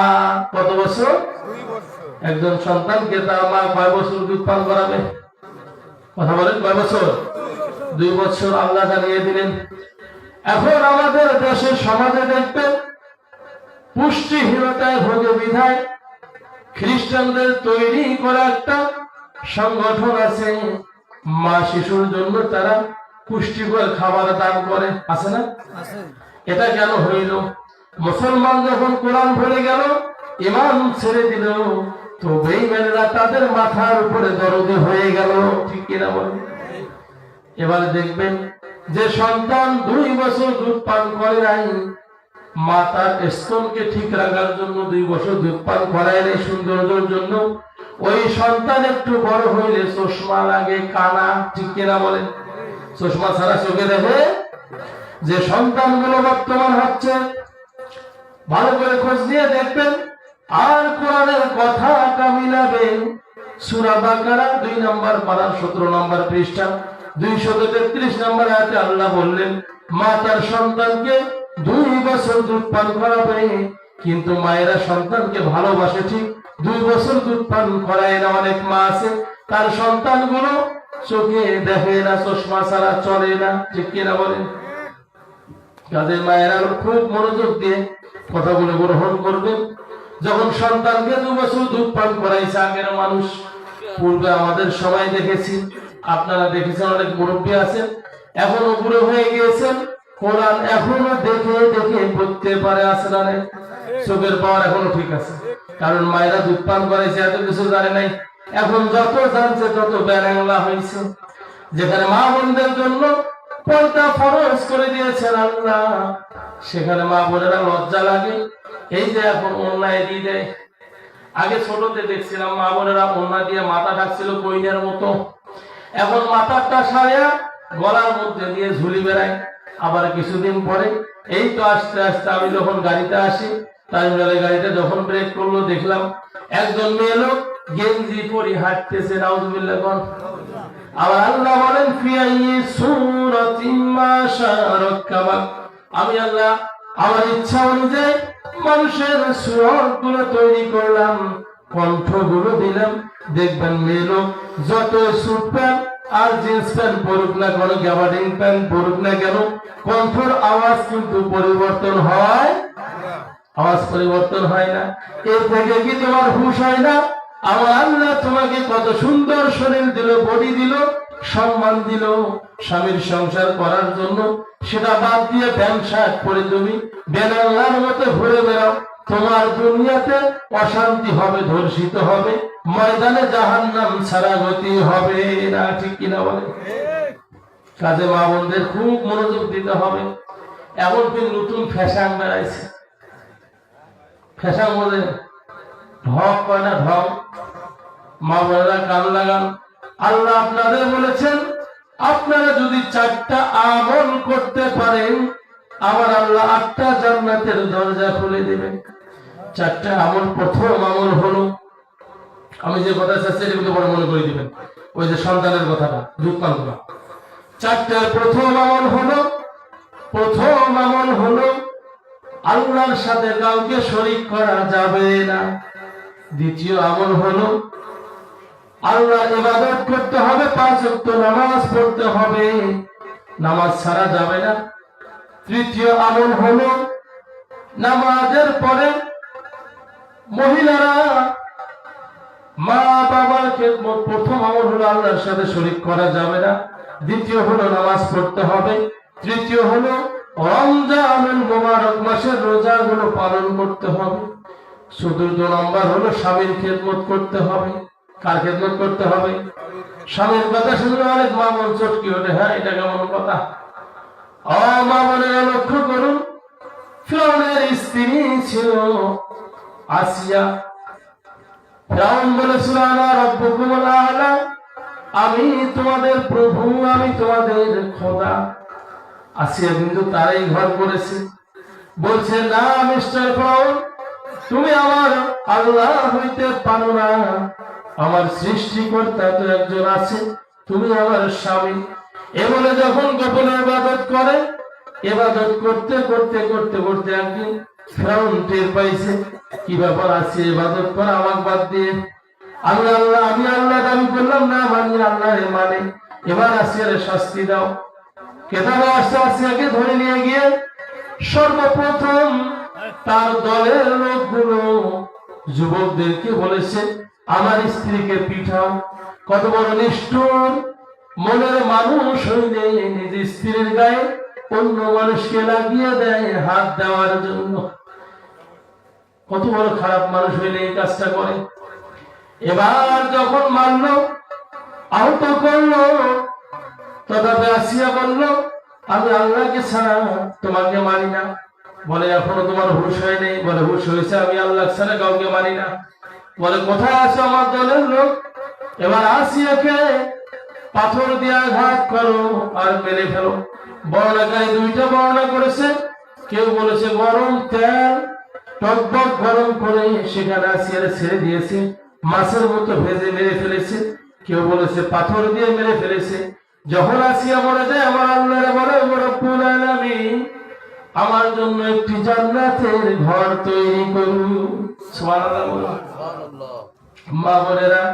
কত বছর? 2 বছর। একজন সন্তানকে তার মা কয় বছর দুধ পান করাবে? কথা বলেন, কয় বছর? 2 বছর আল্লাহ জানিয়ে দিলেন। এখন আমাদের দেশের সমাজে দেখবেন পুষ্টিহীনতায় ভোগে বিধায় খ্রিস্টানদের তৈরি করা একটা সংগঠন আছে, মা শিশুর জন্য তারা পুষ্টিকর খাবার দান করে, আছে না? এটা কেন হইল? মুসলমান যখন কোরআন ভুলে গেল, ঈমান ছেড়ে দিল, তো বেঈমানরা তাদের মাথার উপরে দরদে হয়ে গেল। ঠিক কিনা বলেন? এবার দেখবেন যে সন্তান 2 বছর দুধ পান করে নাই, মা তার স্তনকে ঠিক রাখার জন্য 2 বছর দুধ পান করায় নাই সৌন্দর্যের জন্য, ওই সন্তান একটু বড় হইলে চশমা লাগে, কানা। ঠিক কিনা বলেন? চশমা ছাড়া চোখে দেখে যে সন্তানগুলো বর্তমান হচ্ছে, ভালো করে খোঁজ নিয়ে দেখবেন। আর কোরআনের কথাটা মিলাবেন। সূরা বাকারা 2 নম্বর পারা 17 নম্বর পৃষ্ঠা 233 নম্বর আয়াতে আল্লাহ বললেন, মা তার সন্তানকে 2 বছর দুধ পান করাবে। কিন্তু মায়েরা সন্তানকে ভালোবাসে ঠিক, 2 বছর দুধ পান করায় না। অনেক মা আছে তার সন্তানগুলো চোখে দেখে না, চশমা ছাড়া চলে না। ঠিক কিনা বলেন? কাজে মায়েরা খুব মনোযোগ দিয়ে কথাগুলো গ্রহণ করবেন। যখন সন্তানকে 2 বছর দুধ পান করাইছে আগের মানুষ, পূর্বে আমাদের সময় দেখেছি, আপনারা দেখেছেন, অনেক মুরব্বী আছেন, এখনো বুড়ো হয়ে গিয়েছেন, কোরআন এখনো দেখে দেখে পড়তে পারে, আছে না? চোখের পাওয়ার এখনো ঠিক আছে, কারণ মায়েরা দুধ পান করাইছে, এত কিছু জানে নাই। এখন যত জানছে তত ব্যাংলা হয়েছে। যেখানে মা বোনদের জন্য পর্দা ফরজ করে দিয়েছেন আল্লাহ, সেখানে মা বোনেরা লজ্জা লাগে। এই যে এখন ওড়নায় দিয়ে দেয়, আগে ছোটতে দেখছিলাম মা বোনেরা ওড়না দিয়ে মাথা ঢাকছিল কইনের মতো, এখন মাথাটা সারিয়া গলার মধ্যে দিয়ে ঝুলি বেড়ায়। আবার কিছুদিন পরে এই তো আস্তে আস্তে আমি যখন গাড়িতে আসি, টার্মিনালে গাড়িতে যখন ব্রেক করলো, দেখলাম একজন মেয়ে লোক গেঞ্জি পরে হাঁটতেছে। নাউজুবিল্লাহ কোন। আবার আল্লাহ বলেন, ফিয়াই সূরাতিন মা শারাকাবা, আমি আল্লাহ আমার ইচ্ছা অনুযায়ী মানুষের সুরগুলো তৈরি করলাম, কণ্ঠগুলো দিলাম। দেখবেন মেয়ে লোক যত স্যুট প্যান্ট আর জিন্স প্যান্ট পরুক না কেন, গ্যাবার্ডিং প্যান্ট পরুক না কেন, কণ্ঠর আওয়াজ কিন্তু পরিবর্তন হয়? আওয়াজ পরিবর্তন হয় না। এর থেকে কি তোমার হুঁশ হয় না? আমার আল্লাহ তোমাকে কত সুন্দর শরীর দিল, বডি দিল, সম্মান দিল স্বামীর সংসার করার জন্য, সেটা বাদ দিয়ে প্যান্ট শার্ট পরে তুমি বেনাল্লার মতো ঘুরে বেড়াও, তোমার দুনিয়াতে অশান্তি হবে, ধর্ষিত হবে, ময়দানে জাহান্নাম ছাড়া গতি হবে না। ঠিক কিনা বলে? কাজে মা বোনদের খুব মনোযোগ দিতে হবে। এখন কি নতুন ফ্যাশন বেড়াইছে, ফ্যাশন বলে ঢক কয় না, ঢক। মা বোনেরা কান লাগান। আল্লাহ আপনাদের বলেছেন, আপনারা যদি 4টা আমল করতে পারেন আমার আল্লাহ 8টা জান্নাতের দরজা খুলে দিবে। 4টা আমল, প্রথম আমল হলো, আমি যে কথা চাচ্ছি এটা বড় মনে করে দিবেন, ওই যে সন্তানের কথাটা দুধ পান করা। 4টার প্রথম আমল হলো আল্লাহর সাথে কাউকে শরীক করা যাবে না। দ্বিতীয় আমল হলো আল্লাহর ইবাদত করতে হবে, 5 ওয়াক্ত নামাজ পড়তে হবে, নামাজ ছাড়া যাবে না। তৃতীয় আমল হলো নামাজের পরে মহিলারা মা বাবার খেদমত। প্রথম আমল হলো আল্লাহর সাথে শরীক করা যাবে না। দ্বিতীয় হলো নামাজ পড়তে হবে। তৃতীয় হলো রমজানুল মুবারক মাসের রোজাগুলো পালন করতে হবে। চতুর্থ নম্বর হলো স্বামীর খেদমত করতে হবে। কার খেদমত করতে হবে? স্বামীর কথা শুনলে অনেক মা বোন চটকি ওঠে, হ্যাঁ এটা কেমন কথা? মা বোনেরা লক্ষ্য করুন, ফিরআউনের স্ত্রী ছিল আসিয়া। ফিরআউন বলেছিল আনা রাব্বুকুমুল আ'লা, আমি তোমাদের প্রভু, আমি তোমাদের খোদা। আসিয়া কিন্তু তারাই ঘর করেছে, বলছে না মিস্টার ফিরআউন, তুমি আমার আল্লাহ হইতে পারো না, আমার সৃষ্টিকর্তা তো একজন আছে, তুমি আমার স্বামী। এ বলে যখন গোপনে ইবাদত করে, ইবাদত করতে করতে করতে করতে একদিন ফিরআউন টের পাইছে, কি ব্যাপার আছে ইবাদত করা আমাকে বাদ দিয়ে, আমি আল্লাহ দাবি করলাম না, মানি আল্লাহরে মানে, এবার আসিয়ারে শাস্তি দাও। কেতাবে আসতে আসিয়াকে ধরে নিয়ে গিয়ে সর্বপ্রথম তার দলের লোকগুলো যুবকদেরকে বলেছে আমার স্ত্রীকে পিঠাও। কত বড় নিষ্ঠুর মনের মানুষ হইলে নিজের স্ত্রীর গায়ে অন্য মানুষকে লাগিয়ে দেয় হাত দেওয়ার জন্য। কত বড় খারাপ মানুষ হইলে এই কাজটা করে। এবার যখন মারল, আহত করলো, তথাপি আসিয়া বলল আমি আল্লাহকে ছাড়া তোমাকে মানি না। বলে এখনো তোমার হুঁশ হয় নেই? বলে হুঁশ হয়েছে, আমি আল্লাহ ছাড়া কাউকে মানি না। বলে কোথায় আছে আমার দলের লোক? এবার আসিয়াকে পাথর দিয়ে আঘাত করো আর মেরে ফেলো। বর্ণাকারী 2টা বর্ণনা করেছে, কেউ বলেছে গরম তেল টকবক গরম করে সেখানে আসিয়ারে ছেড়ে দিয়েছে, মাছের মতো ভেজে মেরে ফেলেছে। কেউ বলেছে পাথর দিয়ে মেরে ফেলেছে। যখন আসিয়া মরে যায়, আমার আল্লাহরে বলে রব্বুল আলামিন আমার জন্য একটি জান্নাতের ঘর তৈরি করুন। সুবহানাল্লাহ বলুন। মা বোনেরা,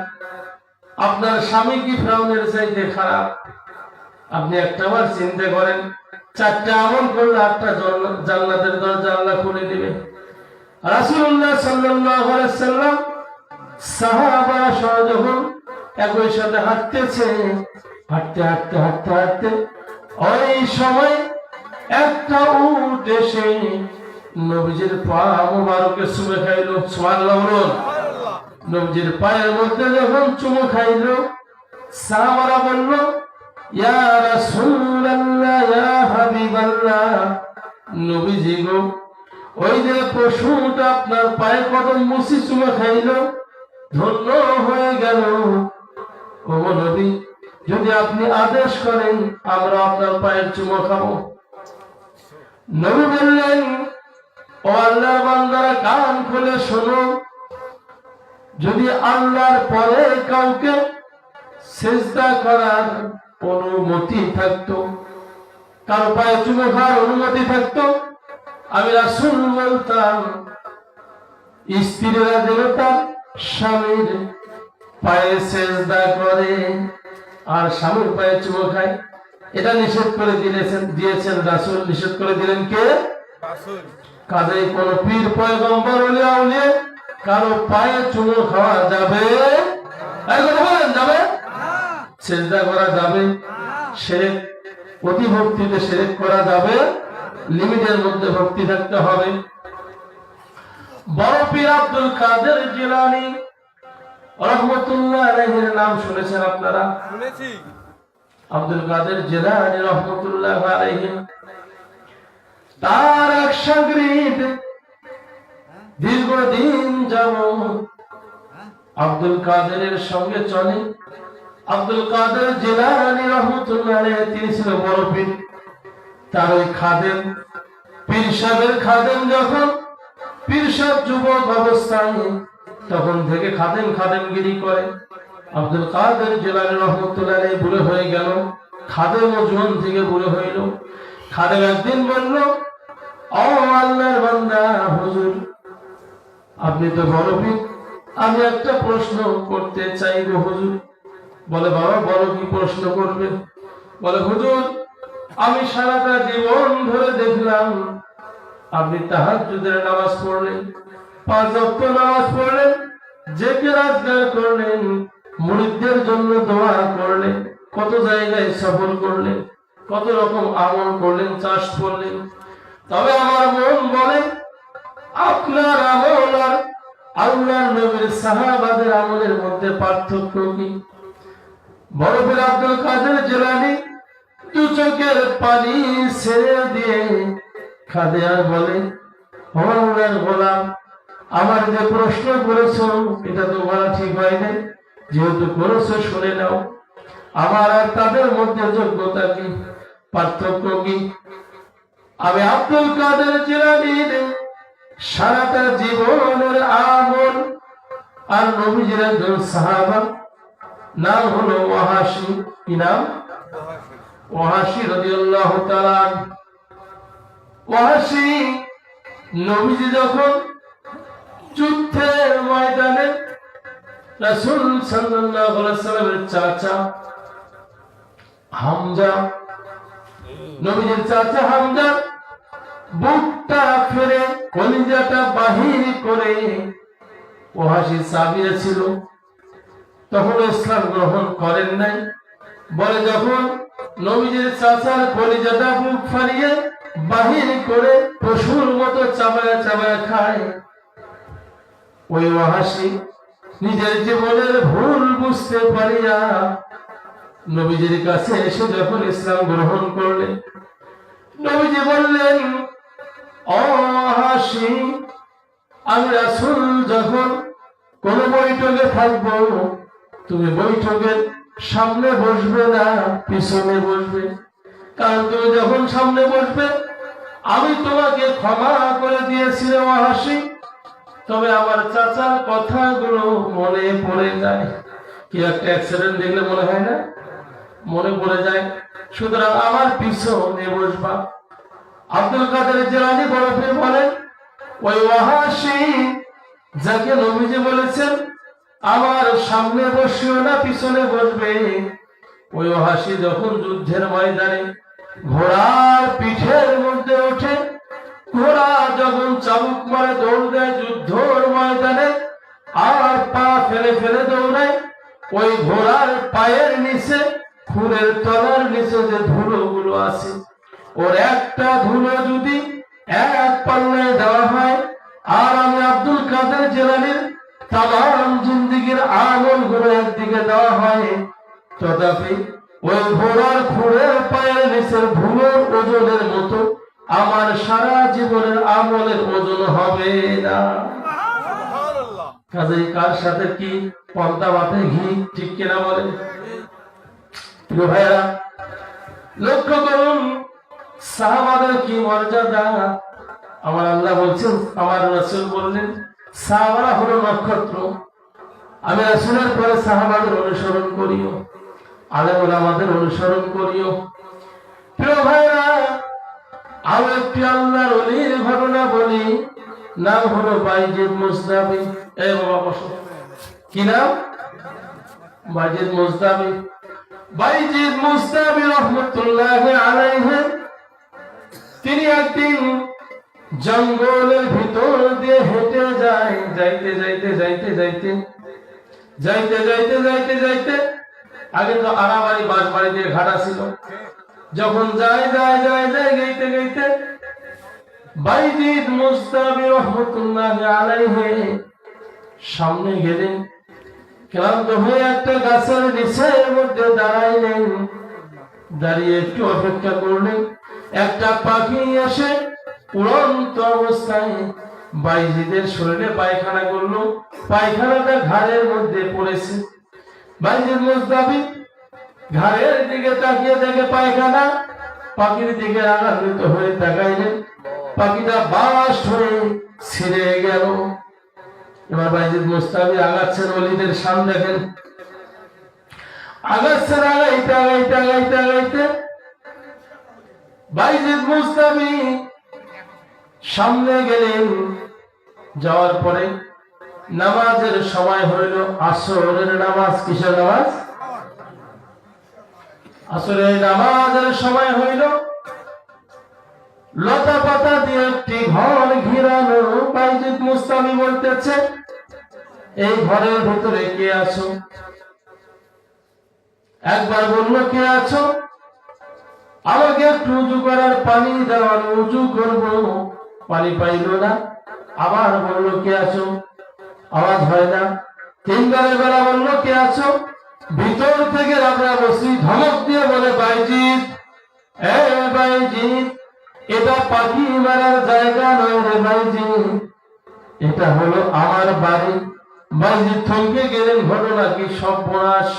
আপনার স্বামী কি ফিরআউনের চাইতে খারাপ? আপনি একটাবার চিন্তা করেন, 4টা আমল করলে 8টা জান্নাতের দরজা আল্লাহ খুলে দিবে। রাসূলুল্লাহ সাল্লাল্লাহু আলাইহি সাল্লাম সাহাবারা সহ যখন একই সাথে হাঁটতেছে, হাঁটতে হাঁটতে হাঁটতে হাঁটতে ওই সময় একটা উট এসে নবীজির পা মুবারকে চুমে খাইলো। সুবহানাল্লাহ বলুন। নবীজির পায়ের মধ্যে যখন চুমু খাইলো, সাহাবারা বলল ইয়া রাসূলুল্লাহ, ইয়া হাবিবাল্লাহ, নবীজি গো, ওই যে পশুটা আপনার পায়ে কদম মুছি চুমে খাইলো, ধন্য হয়ে গেল। ও নবী, যদি আপনি আদেশ করেন আমরা আপনার পায়ের চুমো খাবো। নবী বললেন ও আল্লাহর বান্দারা, কান খুলে শোনো, যদি আল্লাহর পরে কাউকে সিজদা করার অনুমতি থাকতো, কারো পায়ে চুমো খাওয়ার অনুমতি থাকতো, আমি রাসূল বলতাম স্ত্রীরা যেন তার স্বামীর পায়ে সিজদা করে আর স্বামীর পায়ে চুমো খায়। এটা নিষেধ করে দিয়েছেন রাসূল। নিষেধ করে দিলেন কে? রাসূল। কাজেই কোন পীর পয়গম্বর ওলিয়া উলিয়া কারো পায়ে চুমো খাওয়া যাবে? যাবে? সিজদা করা যাবে? শিরক, অতি ভক্তিতে শিরক করা যাবে? লিমিটের মধ্যে ভক্তি থাকতে হবে। বড় পীর আব্দুল কাদের জিলানী রাহমাতুল্লাহ আলাইহির নাম শুনেছেন আপনারা? শুনেছি। আব্দুল কাদের জিলানী রাহমাতুল্লাহ আলাইহি, তার এক শাগরিদ দীর্ঘদিন যাবত আব্দুল কাদেরের সঙ্গে চলে। আব্দুল কাদের জিলানী রাহমাতুল্লাহ আলাইহি তিনি ছিলেন বড় পীর। তার ওই খাদেম পীর সাহেবের খাদেম যখন পীর সাহেব যুবক অবস্থায় তখন থেকে খাদেমগিরি করে। আব্দুল কাদের জিলানী রহমতুল্লাহ আলাইহি বুড়ো হয়ে গেল, খাদেম ও জোয়ান থেকে বুড়ো হইল। খাদেম একদিন বলল, ও আল্লাহর বান্দা হুজুর, আপনি তো বড় পীর, আমি একটা প্রশ্ন করতে চাই গো হুজুর। বলে, বাবা বলো, কি প্রশ্ন করবে? বলে, হুজুর, আমি সারাটা জীবন ধরে দেখলাম আপনি তাহাজ্জুদের নামাজ পড়লেন, 5 ওয়াক্ত নামাজ পড়লেন, জিকির আজকার করলেন, মুরিদদের জন্য দোয়া করলেন, কত জায়গায় সফর করলেন, কত রকম আমল করলেন, চাষ করলেন। তবে আমার মন বলে আপনার আমল আর আল্লাহর নবীর সাহাবাদের আমলের মধ্যে পার্থক্য কি? বড় পীর আব্দুল কাদের জিলানী দু চোখের পানি ছেড়ে দিয়ে কাঁদে আর বলে, ও আল্লাহর গোলাম, আমার যে প্রশ্ন করেছো এটা তো বলা ঠিক হয় নাই, যেহেতু করেছো শুনে নাও। আমার আর তাদের মধ্যে যোগ্যতা কি, পার্থক্য কি? আমি আব্দুল কাদের জিলানীর সারাটা জীবনের আমল আর নবীজির একজন সাহাবা, নাম হলো ওয়াহাশী। কি নাম? ওয়াহাশী রাদিয়াল্লাহু তাআলা। ওয়াহাশী নবীজি যখন যুদ্ধের ময়দানে রাসূল সাল্লাল্লাহু আলাইহি ওয়াসাল্লামের চাচা হামজা, নবীজির চাচা হামজা বুকটা ফেরে কলিজাটা বাহির করে ওয়াহাশী সাবিয়া ছিল, তখন ইসলাম গ্রহণ করেন নাই। বলে, যখন নবীজির চাচার কলিজাটা বুক ফাড়িয়ে বাহির করে পশুর মতো চাবায়া চাবায়া খায়, ওই ওয়াহাশী নিজের জীবনের ভুল বুঝতে পারিয়া নবীজির কাছে এসে যখন ইসলাম গ্রহণ করলেন, নবীজি বললেন, ও ওয়াহাশী, আমি রাসূল যখন কোন বৈঠকে থাকবো, তুমি বৈঠকের সামনে বসবে না, পিছনে বসবে। কারণ তুমি যখন সামনে বসবে আমি তোমাকে ক্ষমা করে দিয়েছি ওয়াহাশী, তবে আমার চাচার কথাগুলো মনে পড়ে যায়। কি একটা অ্যাক্সিডেন্ট দেখলে মনে হয় না, মনে পড়ে যায়, সুতরাং আমার পিছনে বসবা। আব্দুল কাদের জিলানী বড় পীর বলেন, ওই ওয়াহাশী যাকে নবীজি বলেছেন আমার সামনে বসিও না, পিছনে বসবে, ওই ওয়াহাশী যখন যুদ্ধের ময়দানে ঘোড়ার পিঠের মধ্যে ওঠে, ঘোড়া যখন চাবুক মারে দৌড় দেয় যুদ্ধের ময়দানে, আর পা ফেলে ফেলে দৌড়ায়, ওই ঘোড়ার পায়ের নিচে খুরের তলার নিচে যে ধুলোগুলো আছে, ওর একটা ধুলো যদি এক পাল্লায় দেওয়া হয়, আর আমি আব্দুল কাদের জিলানীর তামাম জিন্দেগীর আমল গুলো একদিকে দেওয়া হয়, তথাপি ওই ঘোড়ার খুরের পায়ের নিচের ধুলোর ওজনের মতো আমার সারা জীবনের আমলের ওজন হবে না। কাজেই কার সাথে কি পর্দা বাঁধে ঘি, ঠিক কিনা বলে? প্রিয় ভাইরা, লক্ষ্য করুন সাহাবাদের কি মর্যাদা। আমার আল্লাহ বলছেন, আমার রাসূল বললেন, সাহাবারা হলো নক্ষত্র, আমি রাসূলের পরে সাহাবাদের অনুসরণ করিও, আলেম ওলামাদের অনুসরণ করিও। প্রিয় ভাইরা, আরো একটি আল্লাহর ওলির ঘটনা বলি, নাম হলো বাইজিদ মুস্তাবি। এই বাবা বসো। কি নাম? বাইজিদ মুস্তাবি। বাইজিদ মুস্তাবি রহমতুল্লাহ আলাইহি, তিনি একদিন জঙ্গলের ভিতর দিয়ে হেঁটে যায়, যাইতে আগে তো আড়াবাড়ি বাঁশবাড়ি দিয়ে ঘাটা ছিল, যখন যায় গাইতে বাইজিদ মুস্তাবি রহমতুল্লাহ আলাইহি সামনে গেলেন, ক্লান্ত হয়ে একটা গাছের নিচের মধ্যে দাঁড়াইলেন, দাঁড়িয়ে একটু অপেক্ষা করলেন, একটা পাখি এসে উড়ন্ত অবস্থায় বাইজিদের শরীরে পায়খানা করলো, পায়খানাটা ঘাড়ের মধ্যে পড়েছে। বাইজিদ মুস্তাবি ঘাড়ের দিকে তাকিয়ে দেখে পায়খানা, পাখির দিকে আঘাত হয়ে তাকাইলেন, পাখিটা বাস্ট হয়ে ছিঁড়ে গেল। এবার বাইজিদ মুস্তাফি আগাচ্ছেন, ওলিদের সামনে দেখেন আগাচ্ছেন, আগাইতে আগাইতে আগাইতে আগাইতে বাইজিদ মুস্তাফি সামনে গেলেন। যাওয়ার পরে নামাজের সময় হইল, আসরের নামাজ। কিসের নামাজ? আসরের নামাজের সময় হইল। লতা পাতা দিয়ে একটি ঘর ঘিরানো। বাইজিদ মুস্তাফি বলতেছে, এই ঘরের ভিতরে কে আছো? একবার বলল, কে আছো? আমাকে একটু উজু করার পানি দাও, আমি উজু করবো। পানি পাইল না। আবার বলল, কে আছো? আওয়াজ হয় না। তিনবারের বেলা বলল, কে আছো? ভিতর থেকে রাবরা বসি ধমক দিয়ে বলে, বাইজিদ, এ বাইজিদ, এটা পাখি মারার জায়গা নয় রে বাইজিদ, এটা হলো আমার বাড়ি। বাইজিদ থমকে গেলেন। ঘটনা কি সর্বনাশ!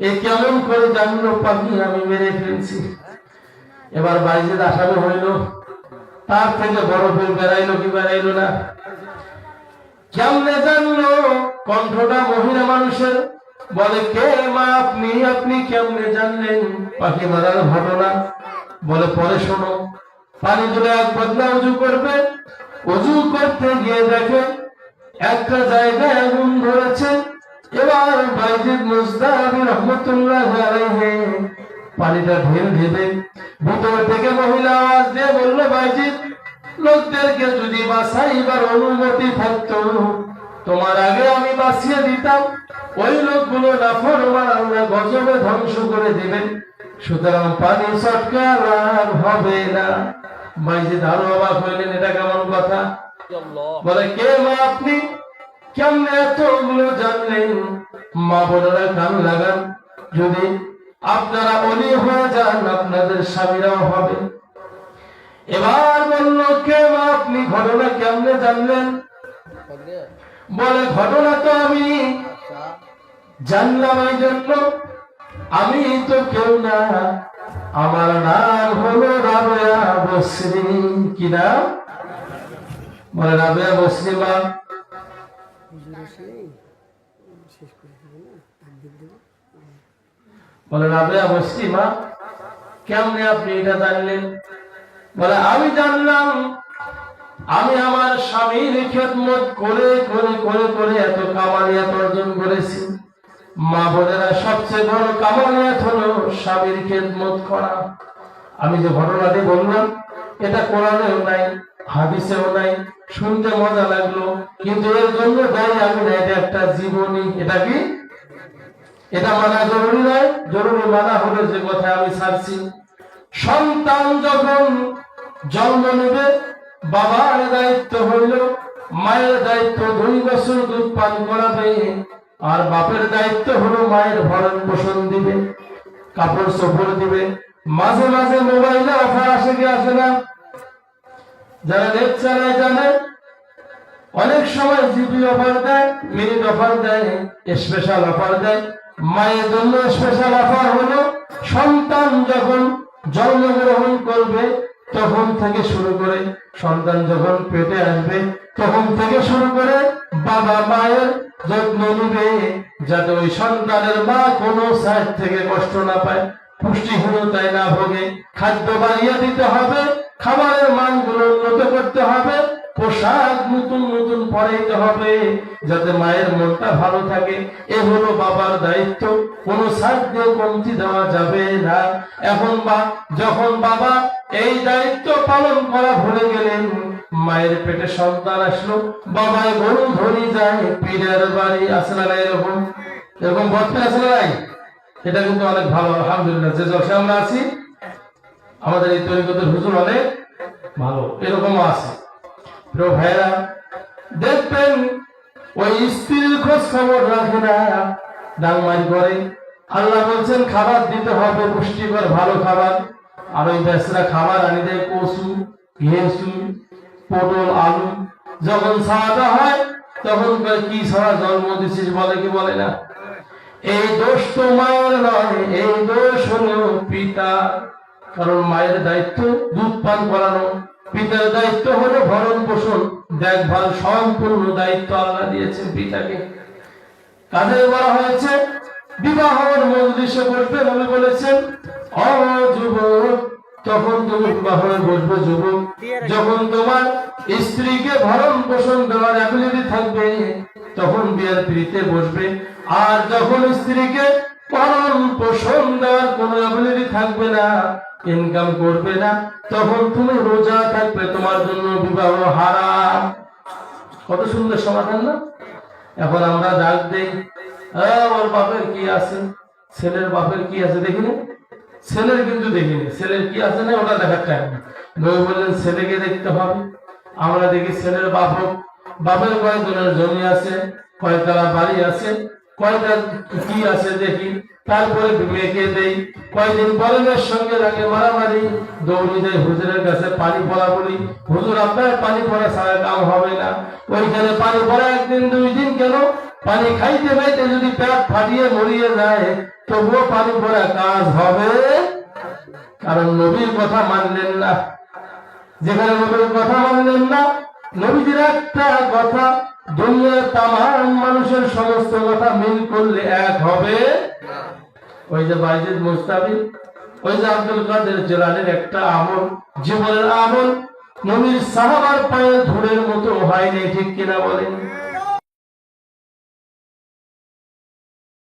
এ কেমন করে জানলো পাখি আমি মেরে ফেলছি? এবার বাইজিদ আসামি হইল। তার থেকে বড় ফের বেড়াইলো কি বেড়াইলো না? কেমনে জানলো? কণ্ঠটা মহিলা মানুষের। বলে, কে মা আপনি? আপনি কেমনে জানলেন পাখি মারার ঘটনা? বলে, পরে শোনো। পানি তুলে এক বদলা উজু করবে। উজু করতে গিয়ে দেখে একটা জায়গায় আগুন ধরেছে। এবার বাইজিদ মুস্তাফি রহমতুল্লাহ আলাইহি পানিটা ঢেল দেবে। ভিতর থেকে মহিলা আওয়াজ দিয়ে বলল, বাইজিদ, লোকদেরকে যদি বাঁচাইবার অনুমতি থাকতো তোমার আগে আমি বাঁচিয়ে দিতাম। ওই লোকগুলো নাফরমান, আল্লাহ গজবে ধ্বংস করে দিবেন। সুতরাং পানি চটকা লাভ হবে না। বাইজিদ আরো অবাক হইলেন, এটা কেমন কথা? বলে, কে মা আপনি? কেমনে এতগুলো জানলেন? মা বোনেরা কান লাগান, যদি আপনারা অলি হয়ে যান আপনাদের স্বামীরাও হবে। এবার বলল, কে মা আপনি? ঘটনা কেমনে জানলেন? বলে, ঘটনা তো আমি জানলাম এই জন্য, আমি তো কেউ না, আমার নাম হলো রাবেয়া বসরি। কি নাম? বলে, রাবেয়া বসরি মা। বলে, রাবেয়া বসরি মা, কেমনে আপনি এটা জানলেন? বলে, আমি জানলাম, আমি আমার স্বামীর খেদমত করে করে করে করে এত কামালিয়াত অর্জন করেছি। মা বোনেরা, সবচেয়ে বড় কামালিয়াত হলো স্বামীর খেদমত করা। আমি যে ঘটনাটি বললাম, এটা কোরআনেও নাই, হাদিসেও নাই। শুনতে মজা লাগলো, কিন্তু এর জন্য দায়ী আমি না। এটা একটা জীবনী। এটা কি? এটা মানা জরুরি নয়। জরুরি মানা হলো যে কথা আমি ছাড়ছি। সন্তান যখন জন্ম নেবে, বাবার দায়িত্ব হইল, মায়ের দায়িত্ব 2 বছর দুধ পান করাবে, আর বাপের দায়িত্ব হলো মায়ের ভরণ পোষণ দিবে, কাপড় চোপড় দিবে। মাঝে মাঝে মোবাইলে অফার আসে কি আসে না? যারা নেট চালায় জানে, অনেক সময় জিবি অফার দেয়, মিনিট অফার দেয়, স্পেশাল অফার দেয়। মায়ের জন্য স্পেশাল অফার হলো, সন্তান যখন জন্মগ্রহণ করবে তখন থেকে শুরু করে, সন্তান যখন পেটে আসবে তখন থেকে শুরু করে বাবা মায়ের যত্ন নিবে, যাতে ওই সন্তানের মা কোনো সাইড থেকে কষ্ট না পায়, পুষ্টিহীনতায় না ভোগে। খাদ্য বাড়িয়ে দিতে হবে, খাবারের মানগুলো উন্নত করতে হবে, পোশাক নতুন নতুন পরাইতে হবে, যাতে মায়ের মনটা ভালো থাকে। এ হলো বাবার দায়িত্ব, কোনো সাইড দিয়ে কমতি দেওয়া যাবে না। এখন যখন বাবা এই দায়িত্ব পালন করা ভুলে গেলেন, মায়ের পেটে সন্তান আসলো, বাবায় গরু ধরি যায় পীরের বাড়ি। আসলে না এরকম এরকম বলতে আসলে নাই? এটা কিন্তু অনেক ভালো, আলহামদুলিল্লাহ। যে জলসে আমরা আছি, আমাদের এই তরিকতের হুজুর অনেক ভালো, এরকমও আছে। প্রিয় ভাইরা, দেখবেন ওই স্ত্রীর খোঁজ খবর রাখে না, ডাংমারি করে। আল্লাহ বলছেন খাবার দিতে হবে, পুষ্টিকর ভালো খাবার। আর ওই বেচরা খাবার আনি দেয় কচু, ঘেঁসু, পটল, আলু। যখন ছাড়াটা হয় তখন কি ছাড়া জন্ম দিছিস বলে কি বলে না? এই দোষ তো মায়ের নয়, এই দোষ হলো পিতা। কারণ মায়ের দায়িত্ব দুধ পান করানো, পিতার দায়িত্ব হলো ভরণ পোষণ, দেখভাল, সম্পূর্ণ দায়িত্ব আল্লাহ দিয়েছেন পিতাকে। কাদের বলা হয়েছে বিবাহের মজলিসে বসবে, নবী বলেছেন ও যুবক, তখন তুমি বিবাহে বসবে যুবক যখন তোমার স্ত্রীকে ভরণ পোষণ দেওয়ার অ্যাবিলিটি থাকবে, তখন বিয়ের পিড়িতে বসবে। আর যখন স্ত্রীকে ভরণ পোষণ দেওয়ার কোনো অ্যাবিলিটি থাকবে না, ইনকাম করবে না, তখন তুমি রোজা থাকবে, তোমার জন্য বিবাহ হারাম। কত সুন্দর সমাধান না? এখন আমরা ডাক দেই, ওর বাপের কি আছে, ছেলের বাপের কি আছে দেখিনি, ছেলের কিন্তু দেখিনি, ছেলের কি আছে না ওটা দেখার টাইম না। নবী বললেন ছেলেকে দেখতে হবে। আমরা দেখি ছেলের বাপ হোক, বাপের কয় জনের জমি আছে, কয়তলা বাড়ি আছে, কয়টা কি আছে দেখি, তারপরে মেয়েকে দেই। কয়দিন পরে মেয়ের সঙ্গে লাগে মারামারি, দৌড়ে যাই হুজুরের কাছে পানি পড়া বলি, হুজুর আপনার পানি পড়া ছাড়া কাম হবে না। ওইখানে পানি পড়া একদিন দুই দিন কেন, পানি খাইতে খাইতে যদি পেট ফাটিয়ে মরিয়ে যায় তবুও পানি পড়া কাজ হবে, কারণ নবীর কথা মানলেন না। যেখানে নবীর কথা মানলেন না, নবীজির একটা কথা দুনিয়ার তামাম মানুষের সমস্ত কথা মিল করলে এক হবে। ওই যে বাইজিদ মুস্তাফি, ওই যে আব্দুল কাদের জিলানীর একটা আমল, জীবনের আমল নবীর সাহাবার পায়ে ধুলের মতো হয়নি, ঠিক কিনা বলেন?